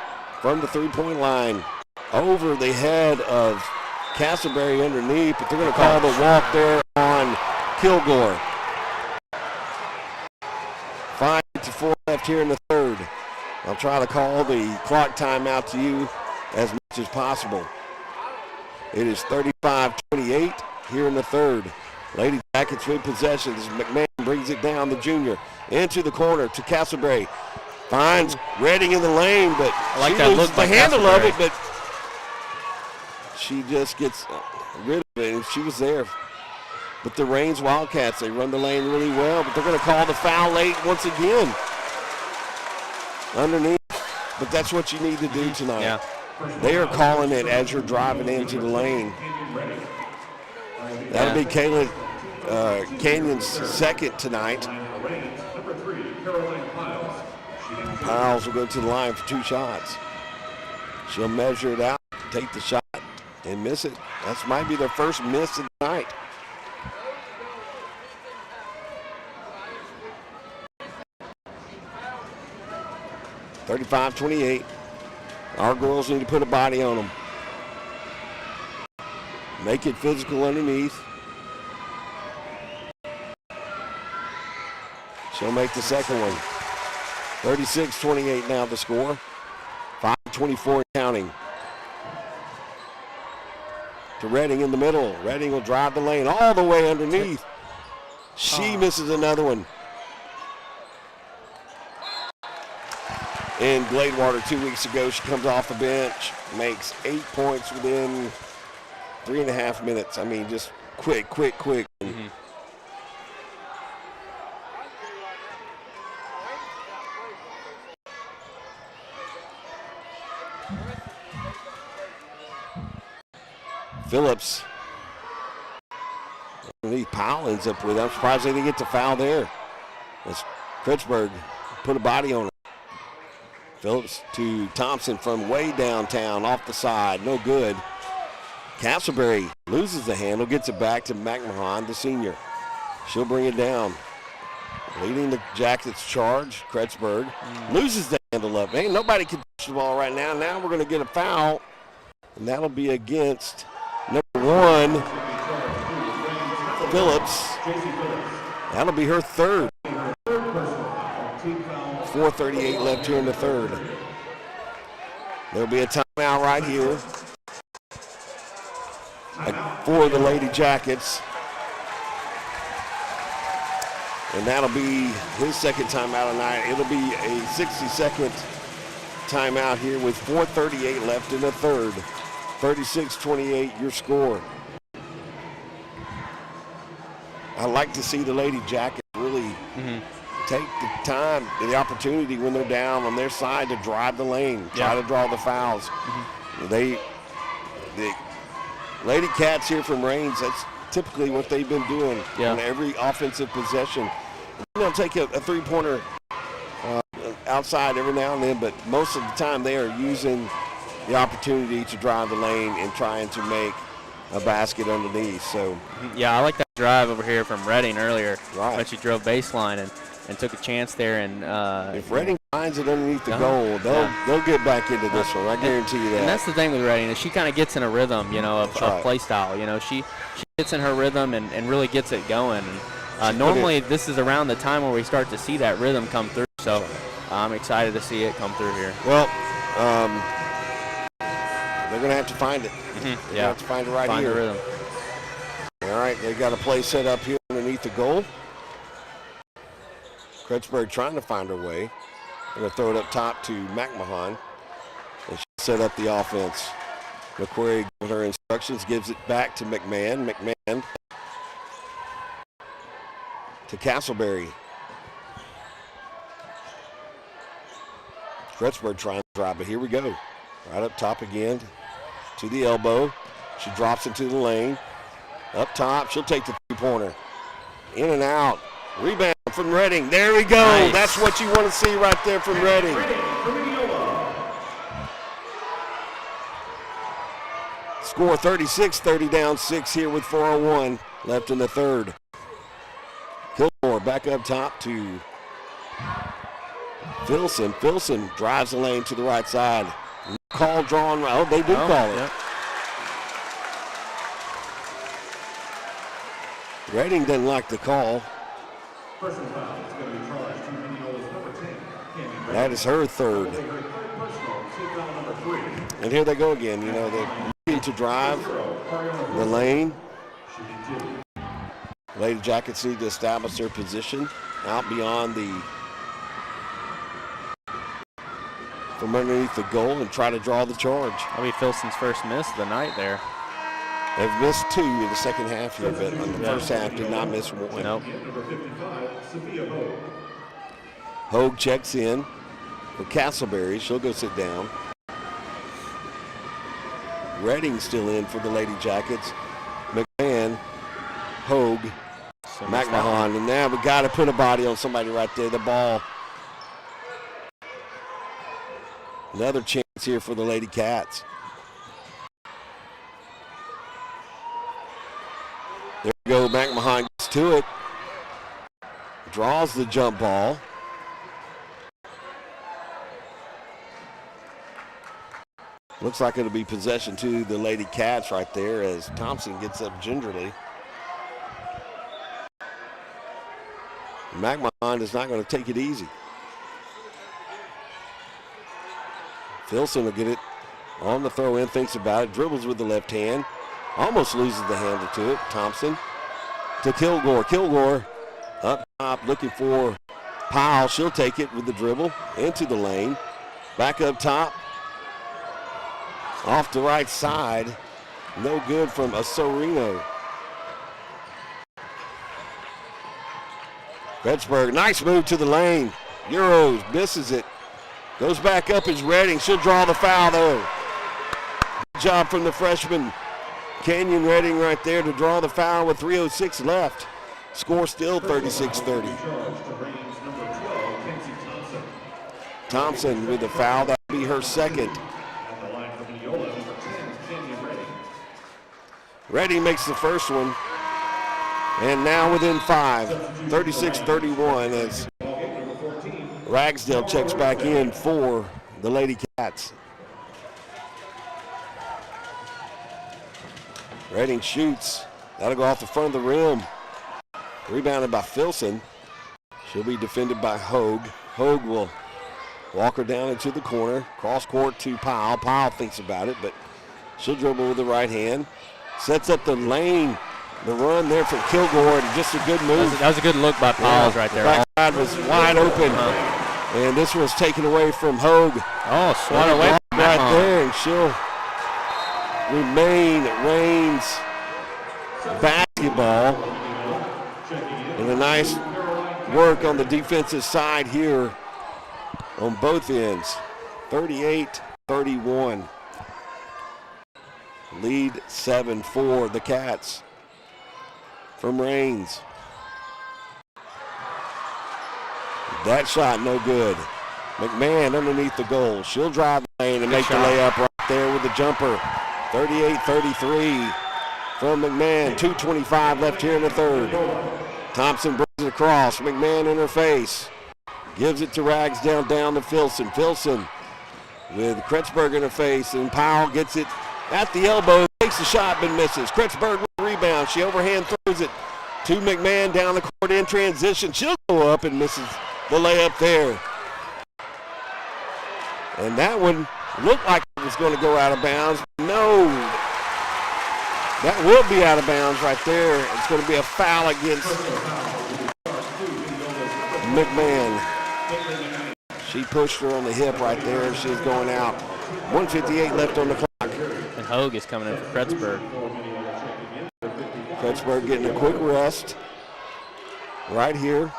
from the three-point line. Over the head of Castleberry underneath, but they're going to call the walk there on Kilgore. 5:54 left here in the third. I'll try to call the clock timeout to you as much as possible. It is 35-28 here in the third. Lady Jackets with possession as McMahon brings it down, the junior, into the corner to Castleberry. Finds Redding in the lane, but I like she that loses look the by handle of it, Castleberry. but she just gets rid of it, and she was there. But the Reigns Wildcats, they run the lane really well, but they're going to call the foul late once again. Underneath, but that's what you need to do tonight. Yeah. They are calling it as you're driving into the lane. That'll be Kayla Canyon's second tonight. Piles will go to the line for 2 shots. She'll measure it out, take the shot, and miss it. That might be their first miss of the night. (35-28). Our girls need to put a body on them. Make it physical underneath. She'll make the second one. 36-28 now the score. 5:24 counting. To Redding in the middle. Redding will drive the lane all the way underneath. She misses another one. In Gladewater 2 weeks ago, she comes off the bench, makes 8 points within 3.5 minutes. I mean, just quick. Mm-hmm. Phillips. Underneath, Powell ends up with it. I'm surprised they didn't get the foul there. As Kritzberg put a body on her. Phillips to Thompson from way downtown, off the side, no good. Castleberry loses the handle, gets it back to McMahon, the senior. She'll bring it down. Leading the Jackets charge, Kritzberg loses the handle up. Ain't nobody can touch the ball right now. Now we're going to get a foul, and that'll be against number 1, Phillips. That'll be her third. 4:38 left here in the third. There'll be a timeout right here for the Lady Jackets. And that'll be his second timeout tonight. It'll be a 60-second timeout here with 4:38 left in the third. 36-28 your score. I like to see the Lady Jackets really take the time, the opportunity when they're down on their side to drive the lane, try to draw the fouls. The Lady Cats here from Raines, that's typically what they've been doing on every offensive possession. They'll take a three-pointer outside every now and then, but most of the time they are using the opportunity to drive the lane and trying to make a basket underneath. So yeah, I like that drive over here from Redding earlier when she drove baseline and took a chance there. And if Redding finds it underneath the goal, they'll get back into this one. I guarantee you that. And that's the thing with Redding is she kind of gets in a rhythm, of play style. She gets in her rhythm and really gets it going. And normally this is around the time where we start to see that rhythm come through. So I'm excited to see it come through here. Well, they're going to have to find it. They're going to have to find it right here. Find the rhythm. All right, they got a play set up here underneath the goal. Kritzberg trying to find her way. They're going to throw it up top to McMahon. And she set up the offense. McQuarrie gives her instructions, gives it back to McMahon. McMahon to Castleberry. Kritzberg trying to drive, but here we go. Right up top again to the elbow. She drops into the lane. Up top, she'll take the three-pointer. In and out. Rebound from Redding. There we go. Nice. That's what you want to see right there from Redding. Score 36-30 down 6 here with 4:01 left in the third. Kilmore back up top to Filson. Filson drives the lane to the right side. Call drawn. Oh, they do call it. Yep. Redding doesn't like the call. Personal foul is going to be charged to Mineola's number 10. That is her third. And here they go again. They're looking to drive the lane. Lady Jackets need to establish their position out beyond from underneath the goal and try to draw the charge. That'll be Filson's first miss of the night there. They've missed 2 in the second half here, but in the first half did not miss 1. Nope. Hogue checks in for Castleberry. She'll go sit down. Redding still in for the Lady Jackets. McMahon, Hogue, McMahon, and now we got to put a body on somebody right there. The ball. Another chance here for the Lady Cats. There we go. McMahon gets to it. Draws the jump ball. Looks like it'll be possession to the Lady Cats right there as Thompson gets up gingerly. McMahon is not going to take it easy. Filson will get it on the throw in, thinks about it, dribbles with the left hand, almost loses the handle to it. Thompson to Kilgore. Kilgore up top looking for Powell. She'll take it with the dribble into the lane. Back up top. Off the right side. No good from Asorino. Kretzberg, nice move to the lane. Euros misses it. Goes back up is Redding. She'll draw the foul though. Good job from the freshman. Canyon Redding right there to draw the foul with 3:06 left. Score still 36-30. Thompson with the foul. That'll be her second. Redding makes the first one. And now within 5, 36-31 as Ragsdale checks back in for the Lady Cats. Redding shoots. That'll go off the front of the rim. Rebounded by Filson. She'll be defended by Hogue. Hogue will walk her down into the corner. Cross court to Powell. Powell thinks about it, but she'll dribble with the right hand. Sets up the lane. The run there from Kilgore, and just a good move. That was a good look by Powell right there. Backside was wide open. And this was taken away from Hogue. Oh, swat away right there, and she'll remain Reigns basketball. And a nice work on the defensive side here on both ends. 38-31. Lead 7 for the Cats from Reigns. That shot no good. McMahon underneath the goal. She'll drive the lane and make the layup right there with the jumper. 38-33 from McMahon. 2:25 left here in the third. Thompson brings it across. McMahon in her face. Gives it to Ragsdale down to Filson. Filson with Kretzberg in her face, and Powell gets it at the elbow. Takes the shot but misses. Kretzberg with the rebound. She overhand throws it to McMahon down the court in transition. She'll go up and misses the layup there. And that one looked like it was going to go out of bounds. No. That will be out of bounds right there. It's going to be a foul against McMahon. She pushed her on the hip right there. She's going out. 1:58 left on the clock. And Hogue is coming in for Kretzberg. Kretzberg getting a quick rest right here.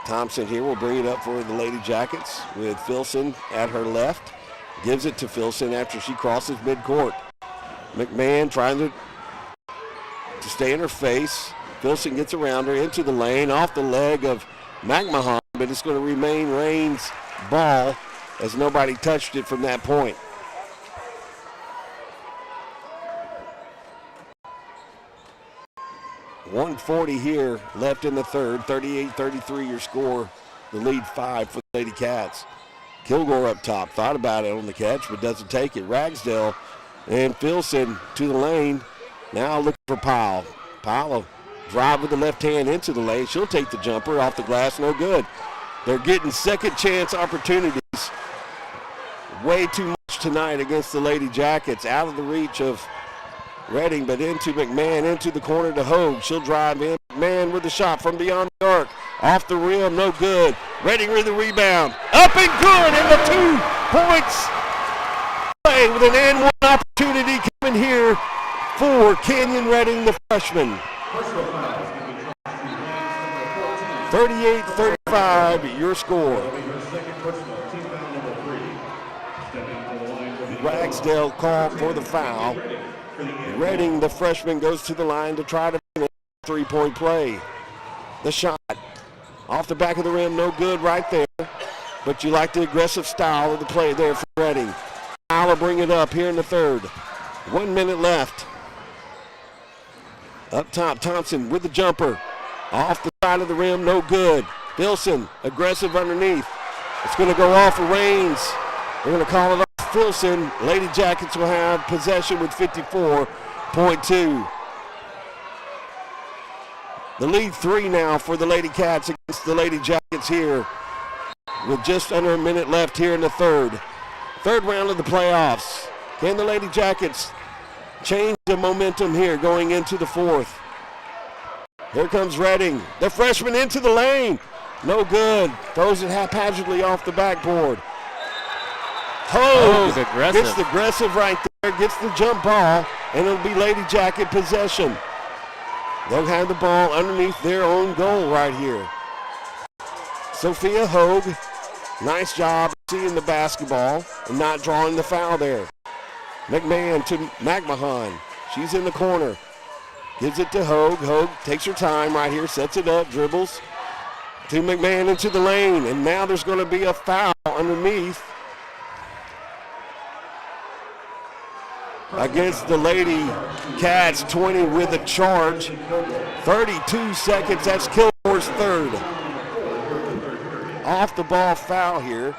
Thompson here will bring it up for the Lady Jackets with Filson at her left. Gives it to Filson after she crosses midcourt. McMahon trying to stay in her face. Filson gets around her into the lane off the leg of McMahon, but it's going to remain Reigns' ball as nobody touched it from that point. .140 here left in the third. 38-33 your score. The lead 5 for the Lady Cats. Kilgore up top. Thought about it on the catch, but doesn't take it. Ragsdale and Filson to the lane. Now looking for Powell. Powell drive with the left hand into the lane. She'll take the jumper off the glass. No good. They're getting second chance opportunities. Way too much tonight against the Lady Jackets. Out of the reach of Redding, but into McMahon, into the corner to Hogue. She'll drive in. McMahon with the shot from beyond the arc. Off the rim, no good. Redding with the rebound. Up and good, and the 2 points. Play with an and one opportunity coming here for Canyon Redding, the freshman. 38-35, your score. That'll be her second personal, team foul number 3. Stepping to the line for the Ragsdale called for the foul. Redding, the freshman, goes to the line to try to finish a three-point play. The shot off the back of the rim, no good right there. But you like the aggressive style of the play there for Redding. Foul will bring it up here in the third. 1 minute left. Up top, Thompson with the jumper. Off the side of the rim, no good. Filson, aggressive underneath. It's going to go off of Raines. They're going to call it off Filson. Lady Jackets will have possession with 54.2. The lead 3 now for the Lady Cats against the Lady Jackets here with just under a minute left here in the third. Third round of the playoffs. Can the Lady Jackets change the momentum here going into the fourth? Here comes Redding. The freshman into the lane. No good. Throws it haphazardly off the backboard. Hogue gets the aggressive right there, gets the jump ball, and it'll be Lady Jacket possession. They'll have the ball underneath their own goal right here. Sophia Hogue, nice job seeing the basketball and not drawing the foul there. McMahon to McMahon. She's in the corner. Gives it to Hogue. Hogue takes her time right here, sets it up, dribbles to McMahon into the lane, and now there's going to be a foul underneath against the Lady Cats. 20 with a charge. 32 seconds. That's Kilgore's third. Off the ball foul here.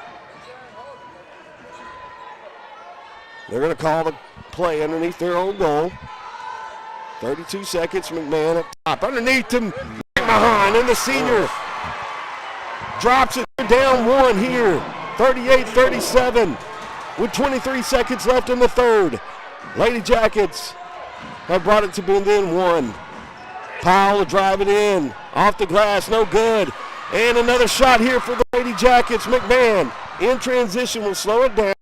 They're going to call the play underneath their own goal. 32 seconds. McMahon up top. Underneath him, McMahon, and the senior drops it. Down one here. 38-37 with 23 seconds left in the third. Lady Jackets have brought it to within one. Powell will drive it in. Off the glass, no good. And another shot here for the Lady Jackets. McMahon in transition will slow it down.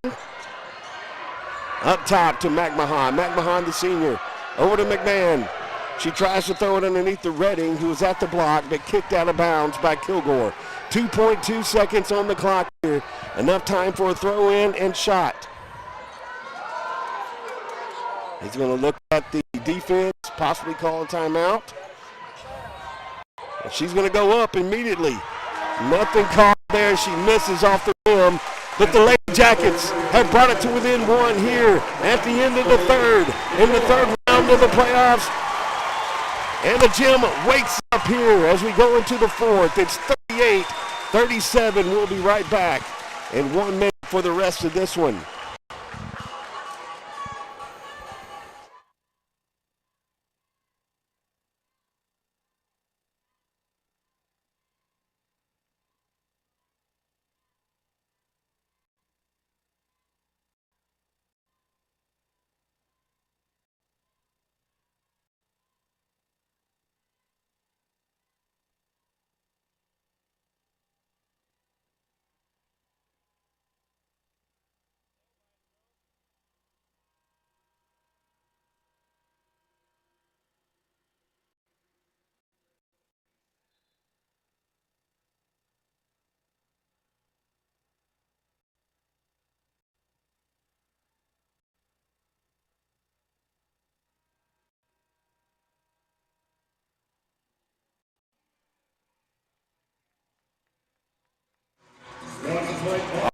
Up top to McMahon. McMahon, the senior. Over to McMahon. She tries to throw it underneath the Redding, who was at the block, but kicked out of bounds by Kilgore. 2.2 seconds on the clock here. Enough time for a throw in and shot. He's going to look at the defense, possibly call a timeout. And she's going to go up immediately. Nothing called there. She misses off the rim. But the Lady Jackets have brought it to within one here at the end of the third. In the third round of the playoffs. And the gym wakes up here as we go into the fourth. It's 38-37. We'll be right back in 1 minute for the rest of this one.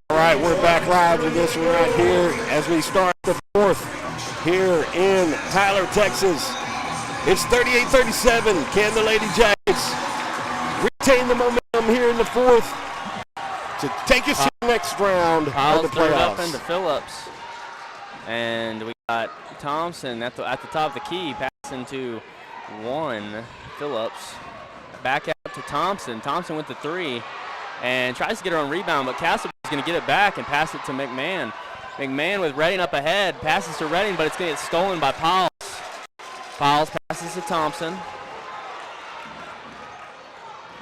All right, we're back live with this one right here as we start the fourth here in Tyler, Texas. It's 38-37. Can the Lady Jackets retain the momentum here in the fourth to take us to the next round of the playoffs? Up into Phillips, and we got Thompson at the top of the key, passing to one. Phillips back out to Thompson. Thompson with the three. And tries to get her on rebound, but Castle is going to get it back and pass it to McMahon. McMahon with Redding up ahead, passes to Redding, but it's going to get stolen by Powell. Powell passes to Thompson.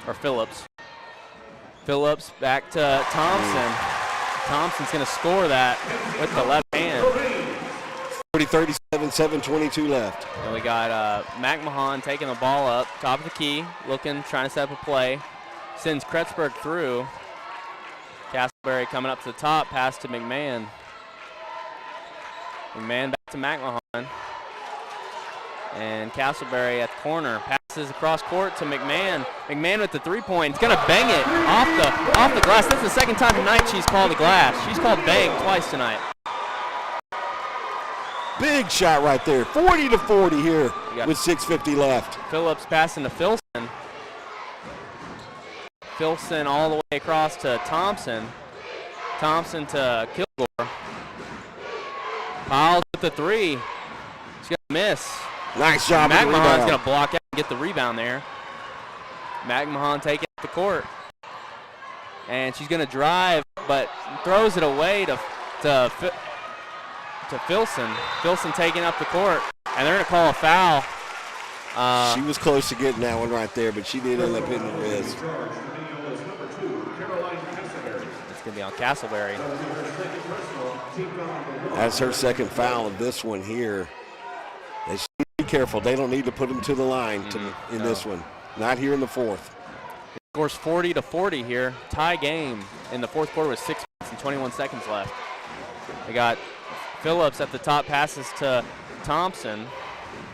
Or Phillips. Phillips back to Thompson. Thompson's going to score that with the left hand. 40-37, 7:22 left. And we got McMahon taking the ball up, top of the key, looking, trying to set up a play. sends Kretzberg through. Castleberry coming up to the top, pass to McMahon. McMahon back to McMahon. And Castleberry at the corner, passes across court to McMahon. McMahon with the three-point, he's gonna bang it off the glass. That's the second time tonight she's called the glass. She's called bang twice tonight. Big shot right there, 40-40 here with 6:50 left. Phillips passing to Filson. Filson all the way across to Thompson. Thompson to Kilgore. Piles with the three. She's going to miss. Nice job. McMahon's going to block out and get the rebound there. McMahon taking up the court. And she's going to drive, but throws it away to Filson. Filson taking up the court. And they're going to call a foul. She was close to getting that one right there, but she did end up hitting the wrist. It's going to be on Castleberry. That's her second foul of this one here. They should be careful. They don't need to put them to the line in this one. Not here in the fourth. It scores 40-40 here. Tie game in the fourth quarter with 6 minutes and 21 seconds left. They got Phillips at the top, passes to Thompson.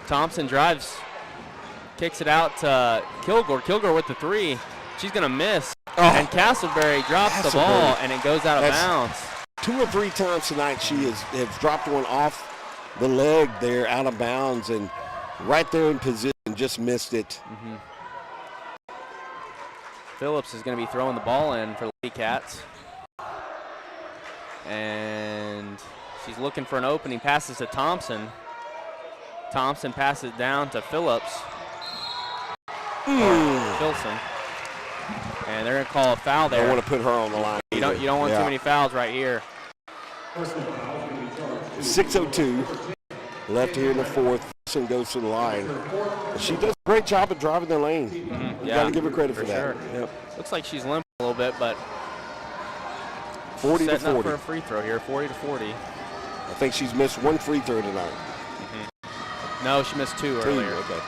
Thompson drives, kicks it out to Kilgore. Kilgore with the three. She's going to miss. Oh. And Castleberry drops the ball, and it goes out of bounds. 2 or 3 times tonight she has dropped one off the leg there, out of bounds, and right there in position, just missed it. Phillips is going to be throwing the ball in for Lady Cats. And she's looking for an opening, passes to Thompson. Thompson passes down to Phillips. Filson. And they're going to call a foul there. I don't want to put her on the line. You don't want too many fouls right here. 6:02 left here in the fourth. Filson goes to the line. She does a great job of driving the lane. You got to give her credit for that. Sure. Yep. Looks like she's limping a little bit, but 40-40. Setting up for a free throw here, 40-40. I think she's missed one free throw tonight. No, she missed two earlier. Okay.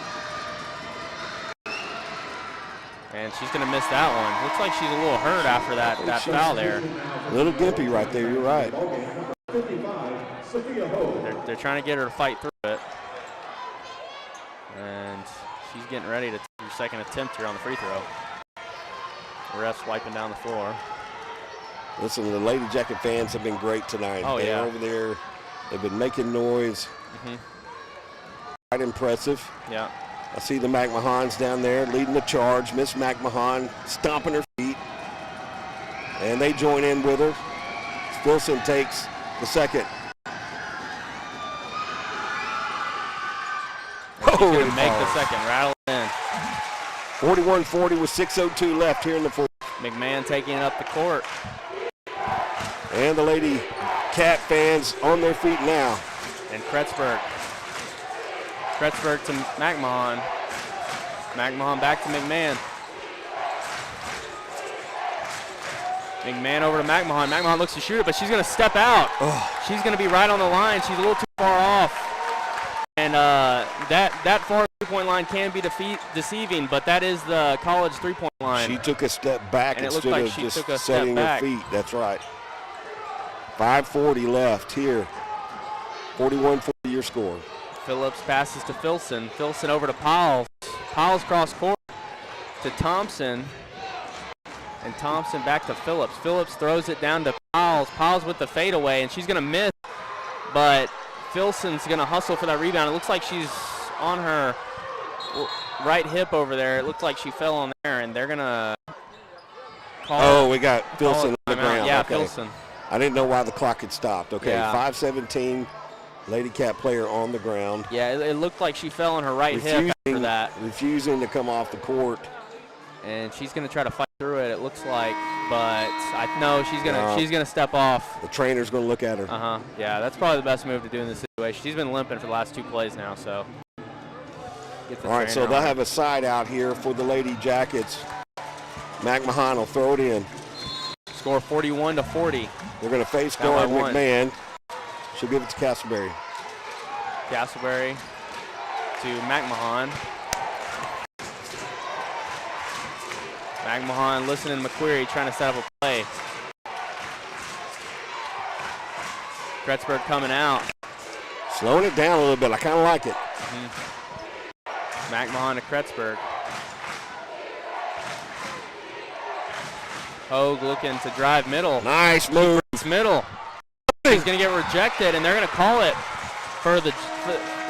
And she's going to miss that one. Looks like she's a little hurt after that foul there. A little gimpy right there, you're right. They're trying to get her to fight through it. And she's getting ready to take her second attempt here on the free throw. The ref's wiping down the floor. Listen, the Lady Jacket fans have been great tonight. Oh, They're over there. They've been making noise. Quite impressive. Yeah. I see the McMahons down there leading the charge. Miss McMahon stomping her feet. And they join in with her. Filson takes the second. She's going to make the second, rattle in. 41-40 with 6:02 left here in the fourth. McMahon taking it up the court. And the Lady Cat fans on their feet now. And Kretzberg. Kretzberg to McMahon. McMahon back to McMahon. McMahon over to McMahon. McMahon looks to shoot it, but she's going to step out. She's going to be right on the line. She's a little too far off. And that far three-point line can be deceiving, but that is the college three-point line. She took a step back and instead like of just setting her feet. That's right. 5:40 left here. 41-40 your score. Phillips passes to Filson. Filson over to Powell. Powell's cross court to Thompson. And Thompson back to Phillips. Phillips throws it down to Powell. Powell's with the fadeaway, and she's going to miss. But Filson's going to hustle for that rebound. It looks like she's on her right hip over there. It looks like she fell on there, and they're going to call. Oh, we got Filson on the ground. Yeah, okay. Filson. I didn't know why the clock had stopped. Okay, Yeah. 5:17, Lady Cat player on the ground. Yeah, it looked like she fell on her right hip after that. Refusing to come off the court. And she's going to try to fight through it, it looks like, but I know she's gonna step off. The trainer's going to look at her. Yeah, that's probably the best move to do in this situation. She's been limping for the last two plays now, so. All right, so they'll have a side out here for the Lady Jackets. McMahon will throw it in. Score 41-40. They're going to face guard McMahon. She'll give it to Castleberry. Castleberry to McMahon. McMahon listening to McQuarrie trying to set up a play. Kretzberg coming out. Slowing it down a little bit. I kind of like it. McMahon to Kretzberg. Hogue looking to drive middle. Nice move. It's middle. He's going to get rejected, and they're going to call it they're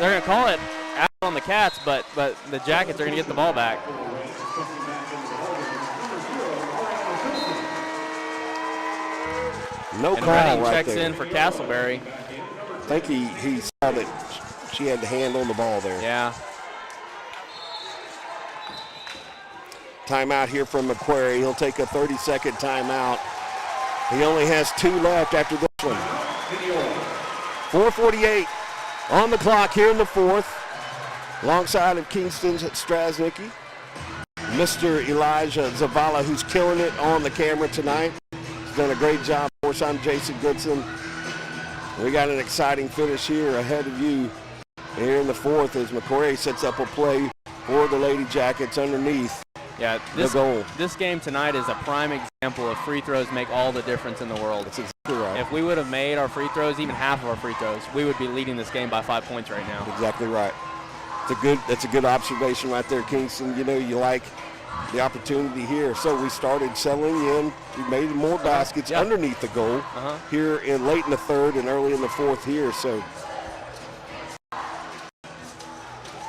going to call it out on the Cats, but the Jackets are going to get the ball back. No and call Redding right checks there. in for Castleberry. I think he saw that she had the hand on the ball there. Yeah. Timeout here from McQuarrie. He'll take a 30-second timeout. He only has 2 left after this one. 4:48 on the clock here in the 4th. Alongside of Kingston's Strasnicki. Mr. Elijah Zavala, who's killing it on the camera tonight. He's done a great job. Of course, I'm Jason Goodson. We got an exciting finish here ahead of you here in the 4th as McQuarrie sets up a play for the Lady Jackets underneath. Yeah, this game tonight is a prime example of free throws make all the difference in the world. That's exactly right. If we would have made our free throws, even half of our free throws, we would be leading this game by 5 points right now. Exactly right. That's a good observation right there, Kingston. You know, you like the opportunity here. So we started settling in. We made more baskets underneath the goal here in late in the 3rd and early in the 4th here. So.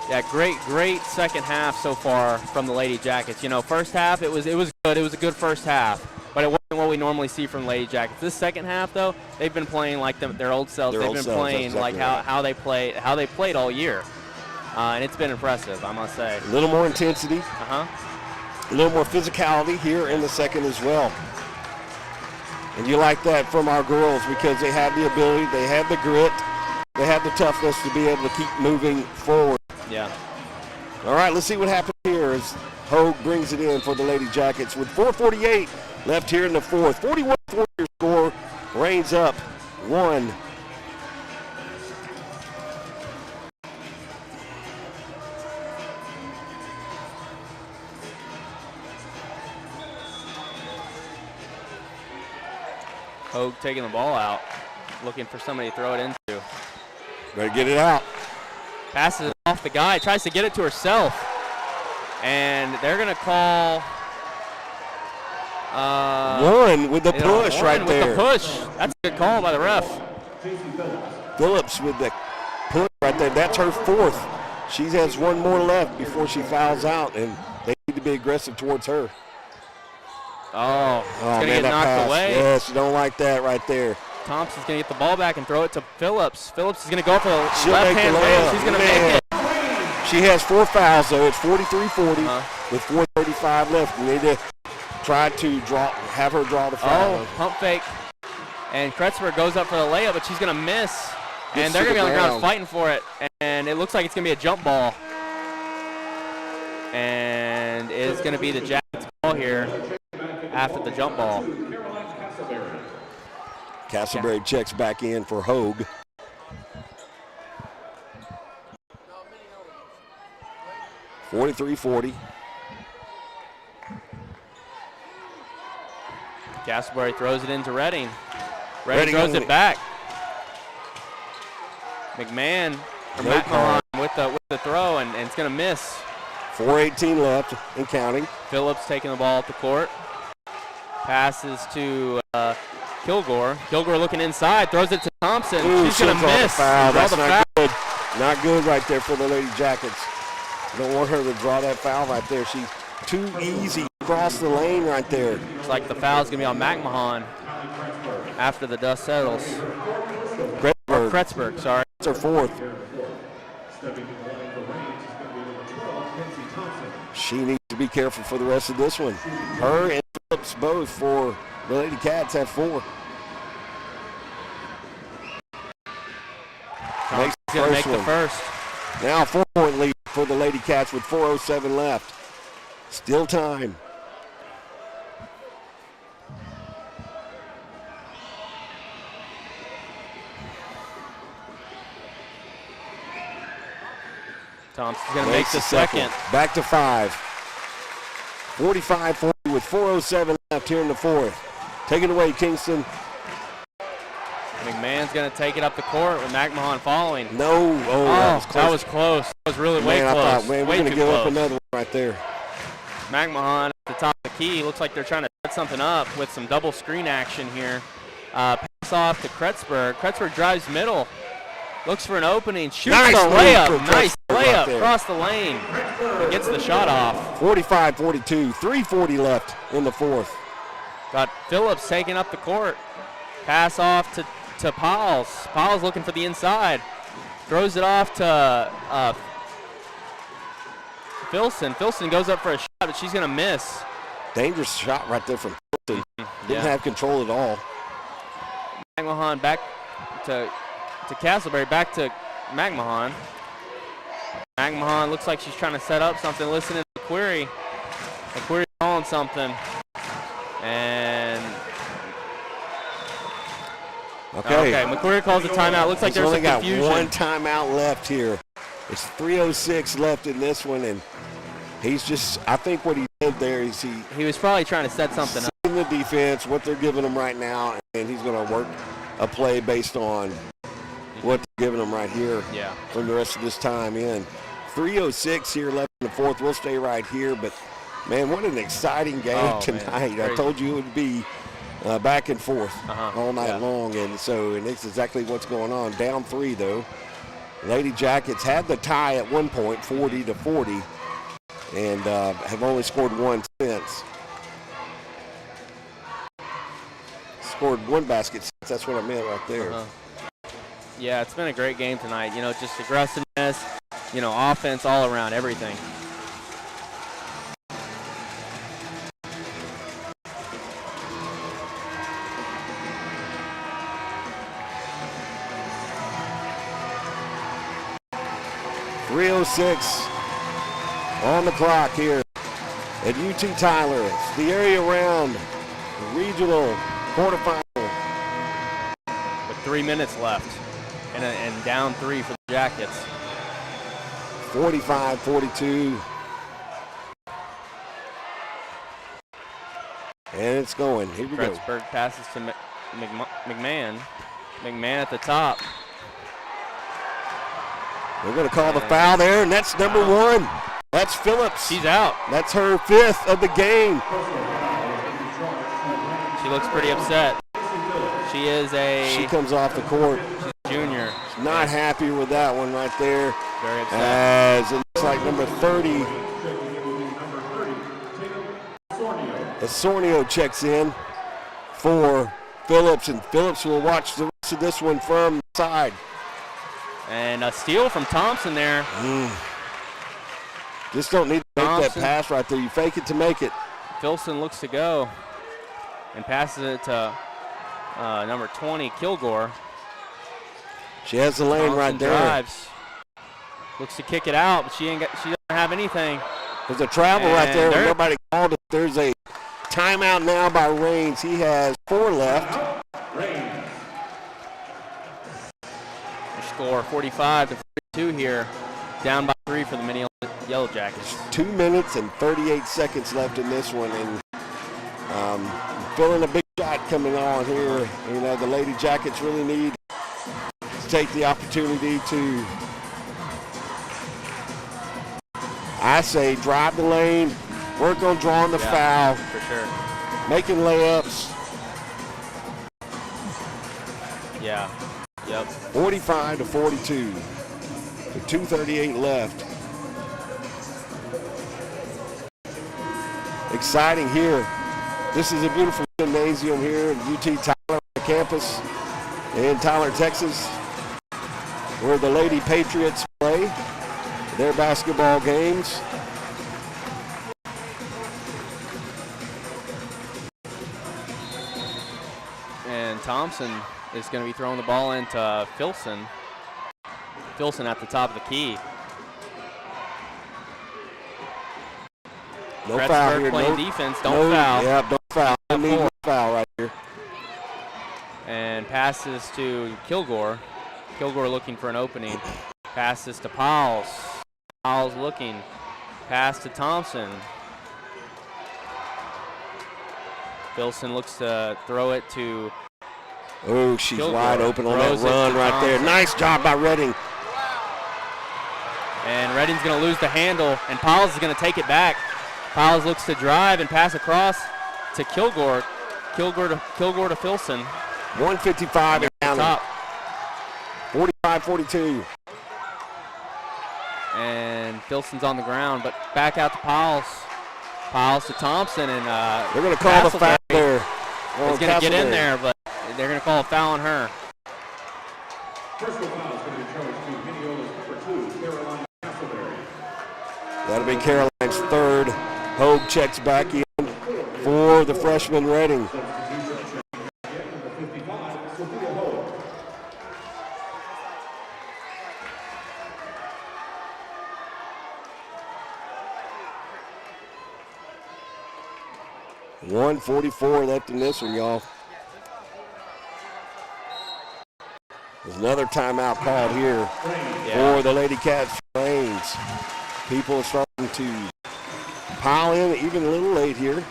Yeah, great second half so far from the Lady Jackets. You know, first half it was good. It was a good first half, but it wasn't what we normally see from Lady Jackets. This second half, though, they've been playing like their old selves. They've been playing exactly like how they played all year, and it's been impressive, I must say. A little more intensity. A little more physicality here in the second as well. And you like that from our girls because they have the ability, they have the grit, they have the toughness to be able to keep moving forward. Yeah. All right, let's see what happens here as Hogue brings it in for the Lady Jackets with 4:48 left here in the 4th. 41-40 score, Reigns up 1. Hogue taking the ball out, looking for somebody to throw it into. Better get it out. Passes it off the guy, tries to get it to herself. And they're going to call... one with the push right there. With the push. That's a good call by the ref. Phillips with the push right there. That's her 4th. She has 1 more left before she fouls out, and they need to be aggressive towards her. It's going to get knocked away. Yes, you don't like that right there. Thompson's going to get the ball back and throw it to Phillips. Phillips is going to go for the left-hand layup. She's going to make it. She has 4 fouls, though. It's 43-40 with 4:35 left. We need to try to have her draw the foul. Pump fake. And Kretzberg goes up for the layup, but she's going to miss. And they're going to be on the ground fighting for it. And it looks like it's going to be a jump ball. And it's going to be the Jackets' ball here after the jump ball. Castleberry checks back in for Hogue. (43-40). Castleberry throws it into Redding. Redding throws it back. McMahon with the throw, and it's going to miss. 4:18 left and counting. Phillips taking the ball up the court. Passes to Kilgore. Kilgore looking inside, throws it to Thompson. She's going to miss. That's not good. Not good right there for the Lady Jackets. Don't want her to draw that foul right there. She's too easy across the lane right there. It's like the foul's going to be on McMahon after the dust settles. Kretzberg, sorry. It's her 4th. She needs to be careful for the rest of this one. Her and Phillips both for the Lady Cats have 4. Makes the first. Now 4-point lead for the Lady Cats with 4:07 left. Still time. Thompson's going to make the second. Back to 5. 45-41 with 4:07 left here in the fourth. Take it away, Kingston. McMahon's going to take it up the court with McMahon following. No. That was close. That was really way close. I thought, man, we're going to give up another one right there. McMahon at the top of the key. Looks like they're trying to set something up with some double screen action here. Pass off to Kretzberg. Kretzberg drives middle. Looks for an opening. Shoots the layup. Nice layup across the lane. Gets the shot off. 45-42. 3:40 left in the fourth. Got Phillips taking up the court. Pass off to Pauls. Pauls looking for the inside. Throws it off to Filson. Filson goes up for a shot, but she's going to miss. Dangerous shot right there from Filson. Didn't have control at all. McMahon back to Castleberry. Back to McMahon. McMahon looks like she's trying to set up something. Listening to McQuarrie. McQuarrie calling something. And okay, McQuarrie calls a timeout. Looks like there's some confusion. Only got one timeout left here. It's 3:06 left in this one, and he's just, I think what he did there is he was probably trying to set something up. In the defense, what they're giving him right now, and he's going to work a play based on what they're giving him right here from the rest of this time in. 3:06 here left in the fourth. We'll stay right here, but man, what an exciting game tonight. I told you it would be back and forth all night long, and it's exactly what's going on. Down 3, though. Lady Jackets had the tie at one point, 40-40, and have only scored one since. Scored one basket since. That's what I meant right there. Yeah, it's been a great game tonight. You know, just aggressiveness, you know, offense all around, everything. .306 on the clock here at UT Tyler. It's the area round regional quarterfinal. With 3 minutes left and down 3 for the Jackets. 45-42. And it's going. Here we go. Kretzberg passes to McMahon. McMahon at the top. We're going to call the foul there, and that's number 1. That's Phillips. She's out. That's her 5th of the game. She looks pretty upset. She comes off the court. She's a junior. She's not happy with that one right there. Very upset. As it looks like number 30. Sornio checks in for Phillips, and Phillips will watch the rest of this one from the side. And a steal from Thompson there. Just don't need to make that pass right there. You fake it to make it. Filson looks to go and passes it to number 20, Kilgore. She has the lane right there. Drives. Looks to kick it out, but she doesn't have anything. There's a travel right there. Nobody called it. There's a timeout now by Raines. He has 4 left. Score 45-42 here. Down by 3 for the Mineola Yellow Jackets. 2 minutes and 38 seconds left in this one, and feeling a big shot coming on here. You know, the Lady Jackets really need to take the opportunity to, I say, drive the lane, work on drawing the foul. For sure. Making layups. Yeah. Yep. 45-42. With 2:38 left. Exciting here. This is a beautiful gymnasium here at UT Tyler campus in Tyler, Texas, where the Lady Patriots play their basketball games. And Thompson is going to be throwing the ball into Filson. Filson at the top of the key. No foul here. Playing defense. Don't foul. Yeah, don't foul. I need no foul right here. And passes to Kilgore. Kilgore looking for an opening. Passes to Powles. Powles looking. Pass to Thompson. Filson looks to throw it to. Oh, she's Kilgore. wide open on that Throws it run to right there. Thompson. Nice job by Redding. And Redding's going to lose the handle, and Piles is going to take it back. Piles looks to drive and pass across to Kilgore. Kilgore to Filson. 155 and down. Top. 45-42. And Filson's on the ground, but back out to Piles. Piles to Thompson, and they're going to call the foul there. He's going to get in there, but they're going to call a foul on her. Personal foul is going to be charged to Mineola's number 2, Caroline Castleberry. That'll be Caroline's third. Hogue checks back in for the freshman Redding. Substitution check again, number 55, Sophia Hogue. .144 left in this one, y'all. There's another timeout called here for the Lady Cats Reigns. People are starting to pile in even a little late here.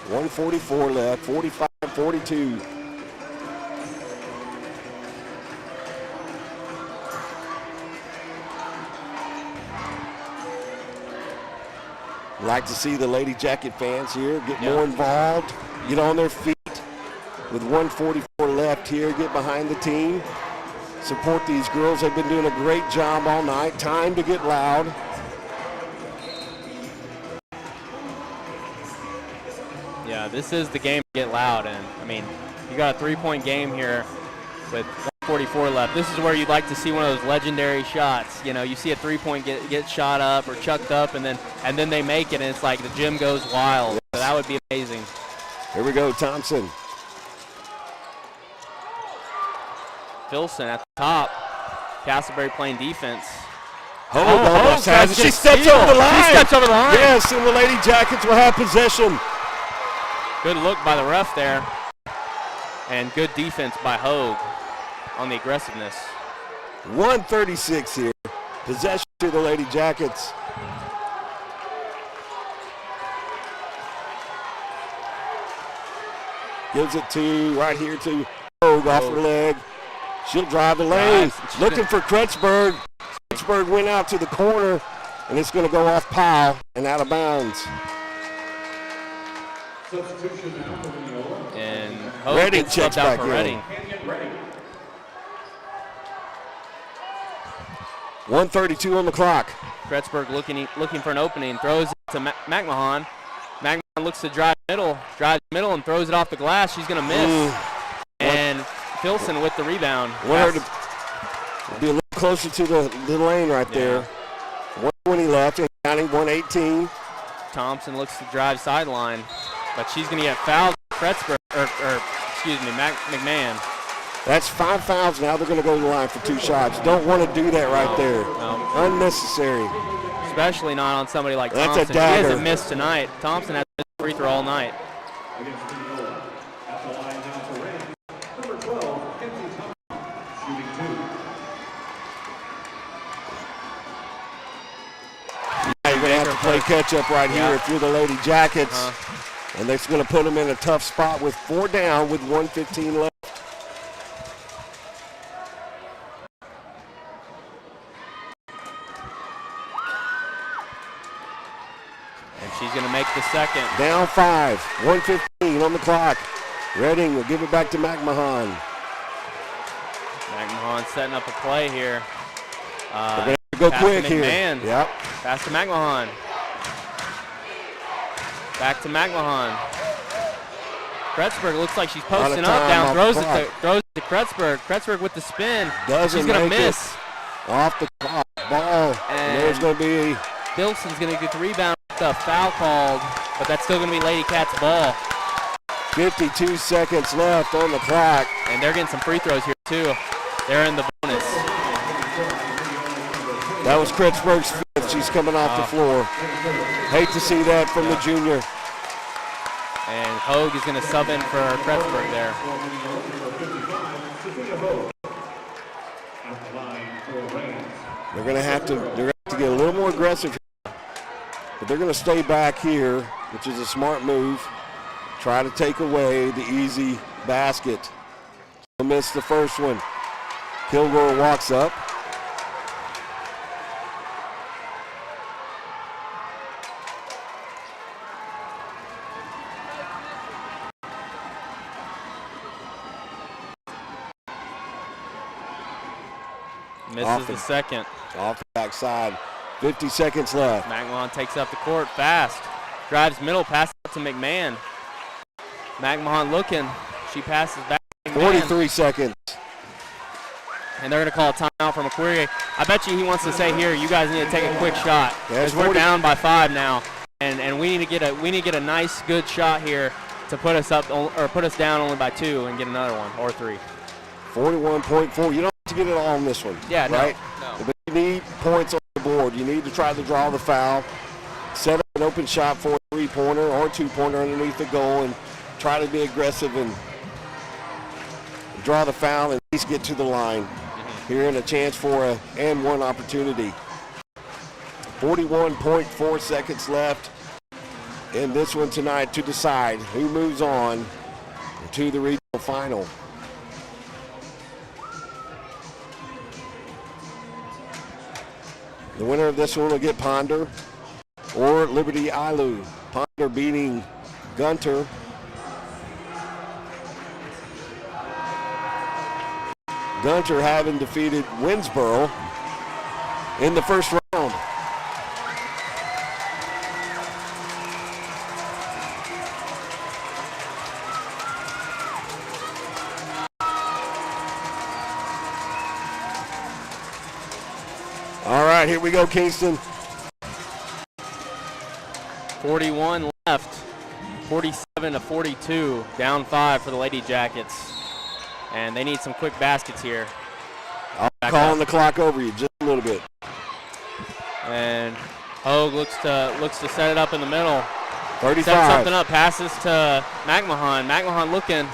144 left, 45-42. Like to see the Lady Jacket fans here get more involved, get on their feet. With 144 left here, get behind the team. Support these girls. They've been doing a great job all night. Time to get loud. Yeah, this is the game to get loud. And, I mean, you got a three-point game here with 144 left. This is where you'd like to see one of those legendary shots. You know, you see a three-point get shot up or chucked up, and then they make it, and it's like the gym goes wild. Yes. So that would be amazing. Here we go, Thompson. Filson at the top. Castleberry playing defense. Hogue almost has it. She steps over the line. She steps over the line. Yes, and the Lady Jackets will have possession. Good look by the ref there. And good defense by Hogue on the aggressiveness. 136 here. Possession to the Lady Jackets. Gives it to right here to Hogue off her leg. She'll drive the lane. Looking for Kretzberg. Kretzberg went out to the corner, and it's going to go off Powell and out of bounds. Substitution now for Mineola. And Hogue Redding gets checks subbed out back for in. Redding. 132 on the clock. Kretzberg looking for an opening, throws it to McMahon. McMahon looks to drives middle, and throws it off the glass. She's going to miss. And Filson with the rebound. Want her to be a little closer to the lane right there. 120 left, and counting 118. Thompson looks to drive sideline, but she's going to get fouled. Kretzberg, McMahon. That's 5 fouls now. They're going to go to the line for 2 shots. Don't want to do that right there. No. Unnecessary. Especially not on somebody like That's Thompson. a dagger. He hasn't missed tonight. Thompson has missed a free throw all night. Against Mineola. At the line now for Reigns. Number 12, Kenzie Thompson, shooting 2. Now you're going to have to play catch-up right here if you're the Lady Jackets. And that's going to put them in a tough spot with 4 down with 1:15 left. And she's going to make the second. Down 5, 1:15 on the clock. Redding will give it back to McMahon. McMahon setting up a play here. They're going to go quick here. Yep. Pass to McMahon. Back to McMahon. Kretzberg looks like she's posting up, down, throws it to Kretzberg. Kretzberg with the spin. She's going to miss. Off the clock, ball. And there's going to be. Filson's going to get the rebound. The foul called, but that's still going to be Lady Cats' ball. 52 seconds left on the clock. And they're getting some free throws here, too. They're in the bonus. That was Kretzberg's 5th. She's coming off the floor. Hate to see that from the junior. And Hogue is going to sub in for Kretzberg there. They're going to have to get a little more aggressive here. But they're going to stay back here, which is a smart move. try to take away the easy basket. He'll miss the first one. Kilgore walks up. Misses the second. Off the backside. 50 seconds left. McMahon takes up the court fast. Drives middle, passes out to McMahon. McMahon looking. She passes back to McMahon. 43 seconds. And they're going to call a timeout from McQuarrie. I bet you he wants to say here, you guys need to take a quick shot. Because we're down by 5 now. And we need to get a nice, good shot here to put us up or put us down only by 2 and get another one or 3. 41.4. You don't have to get it all in this one. Yeah, right? No. But you need points on the board. You need to try to draw the foul, set up an open shot for a 3-pointer or 2-pointer underneath the goal, and try to be aggressive and draw the foul and at least get to the line. Here and a chance for a and one opportunity. 41.4 seconds left in this one tonight to decide who moves on to the regional final. The winner of this one will get Ponder or Liberty Ilu. Ponder beating Gunter. Gunter having defeated Winsboro in the first round. All right, here we go, Kingston. 41 left. 47-42. Down 5 for the Lady Jackets. And they need some quick baskets here. I'm calling the clock over you just a little bit. And Hogue looks to set it up in the middle. 35. Sets something up, passes to McMahon. McMahon looking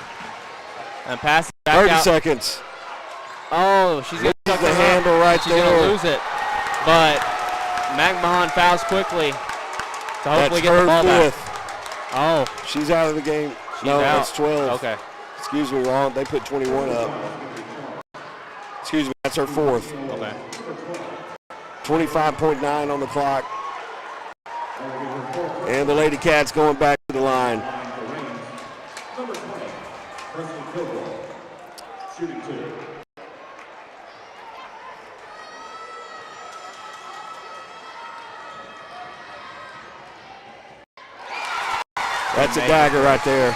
and passes back 30 out. seconds. Oh, she's going to the handle right she's there. She's going to lose it. But McMahon fouls quickly to hopefully get the ball back. Oh. She's out of the game. She's no, out. that's 12. Okay. Excuse me, wrong. They put 21 up. Excuse me, that's her fourth. Okay. 25.9 on the clock. And the Lady Cats going back to the line. Number 20, Preston Kilgore, shooting 2. That's a dagger right there.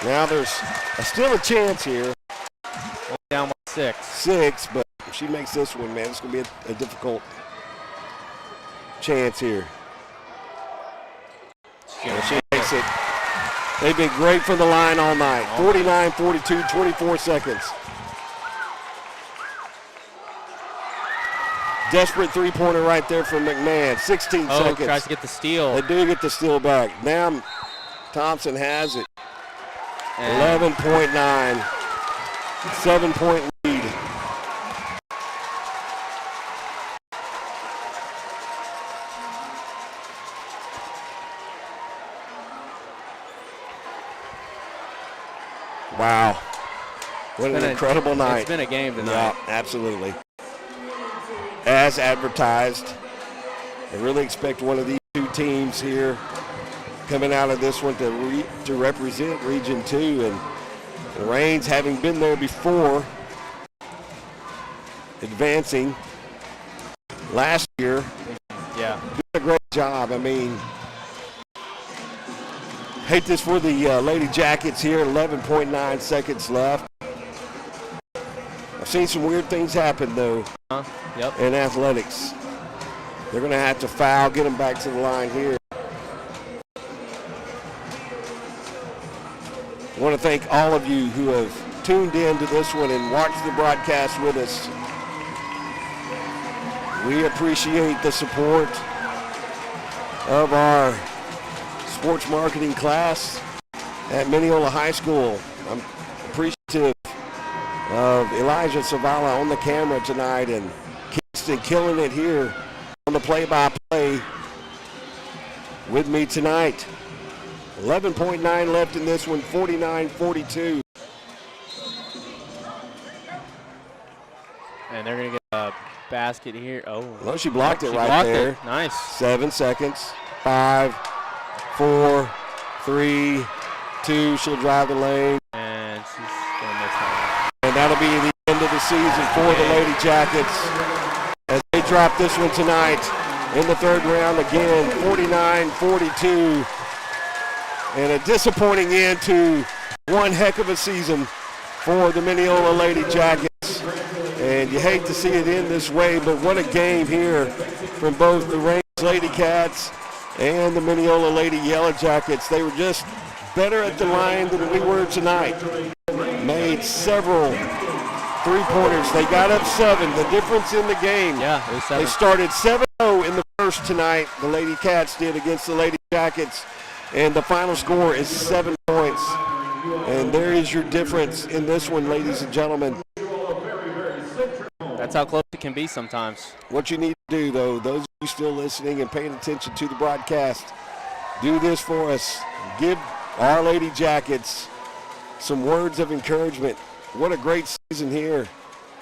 Now there's still a chance here. Down by 6. 6, but if she makes this one, man, it's going to be a difficult chance here. And she makes it. They've been great from the line all night. 49-42, 24 seconds. Desperate three-pointer right there from McMahon. 16 seconds. Tries to get the steal. They do get the steal back. Now Thompson has it. 11.9. 7-point lead. Wow. What an incredible night. It's been a game tonight. Yeah, absolutely. As advertised. I really expect one of these two teams here coming out of this one to represent Region 2. And the Reigns, having been there before, advancing last year. Yeah. Did a great job. I mean, hate this for the Lady Jackets here. 11.9 seconds left. I've seen some weird things happen, though, Yep. in athletics. They're going to have to foul, get them back to the line here. I want to thank all of you who have tuned in to this one and watched the broadcast with us. We appreciate the support of our sports marketing class at Mineola High School. I'm appreciative of Elijah Savala on the camera tonight and Kingston killing it here on the play-by-play with me tonight. 11.9 left in this one, 49-42. And they're going to get a basket here. Oh. Well, she blocked it right blocked there. It. Nice. 7 seconds. 5, 4, 3, 2. She'll drive the lane. And she's going to miss that. And that'll be the end of the season for the Lady Jackets as they drop this one tonight in the third round again, 49-42. And a disappointing end to one heck of a season for the Mineola Lady Jackets. And you hate to see it end this way, but what a game here from both the Range Lady Cats and the Mineola Lady Yellow Jackets. They were just better at the line than we were tonight. Made several three-pointers. They got up 7. The difference in the game. Yeah, it was 7. They started 7-0 in the first tonight. The Lady Cats did against the Lady Jackets. And the final score is 7 points. And there is your difference in this one, ladies and gentlemen. That's how close it can be sometimes. What you need to do, though, those of you still listening and paying attention to the broadcast, do this for us. Give our Lady Jackets some words of encouragement. What a great season here.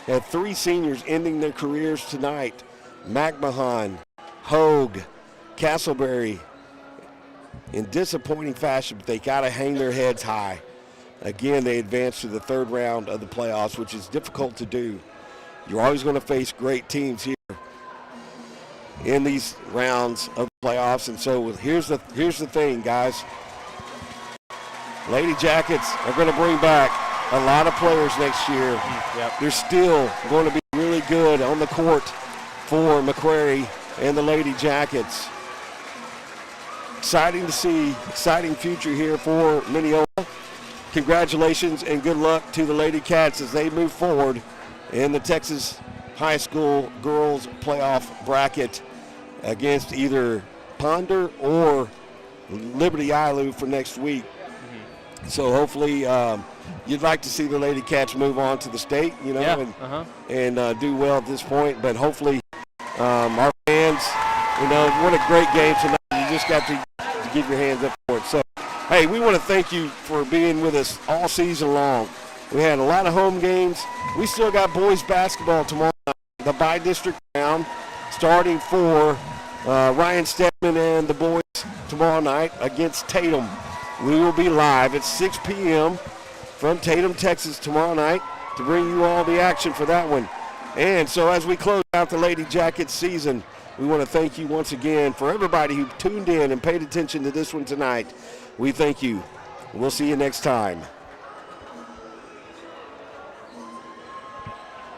Had 3 seniors ending their careers tonight. McMahon, Hogue, Castleberry. In disappointing fashion, but they got to hang their heads high. Again, they advanced to the third round of the playoffs, which is difficult to do. You're always going to face great teams here in these rounds of playoffs. And so here's the thing, guys. Lady Jackets are going to bring back a lot of players next year. Yep. They're still going to be really good on the court for Macquarie and the Lady Jackets. Exciting to see, exciting future here for Mineola. Congratulations and good luck to the Lady Cats as they move forward in the Texas High School Girls Playoff Bracket against either Ponder or Liberty Ilu for next week. So hopefully you'd like to see the Lady Cats move on to the state, you know, and do well at this point. But hopefully our fans, you know, what a great game tonight. You just got to get your hands up for it. So, hey, we want to thank you for being with us all season long. We had a lot of home games. We still got boys basketball tomorrow night, the bi-district round, starting for Ryan Stedman and the boys tomorrow night against Tatum. We will be live at 6 p.m. from Tatum, Texas tomorrow night to bring you all the action for that one. And so as we close out the Lady Jackets season, we want to thank you once again for everybody who tuned in and paid attention to this one tonight. We thank you. We'll see you next time.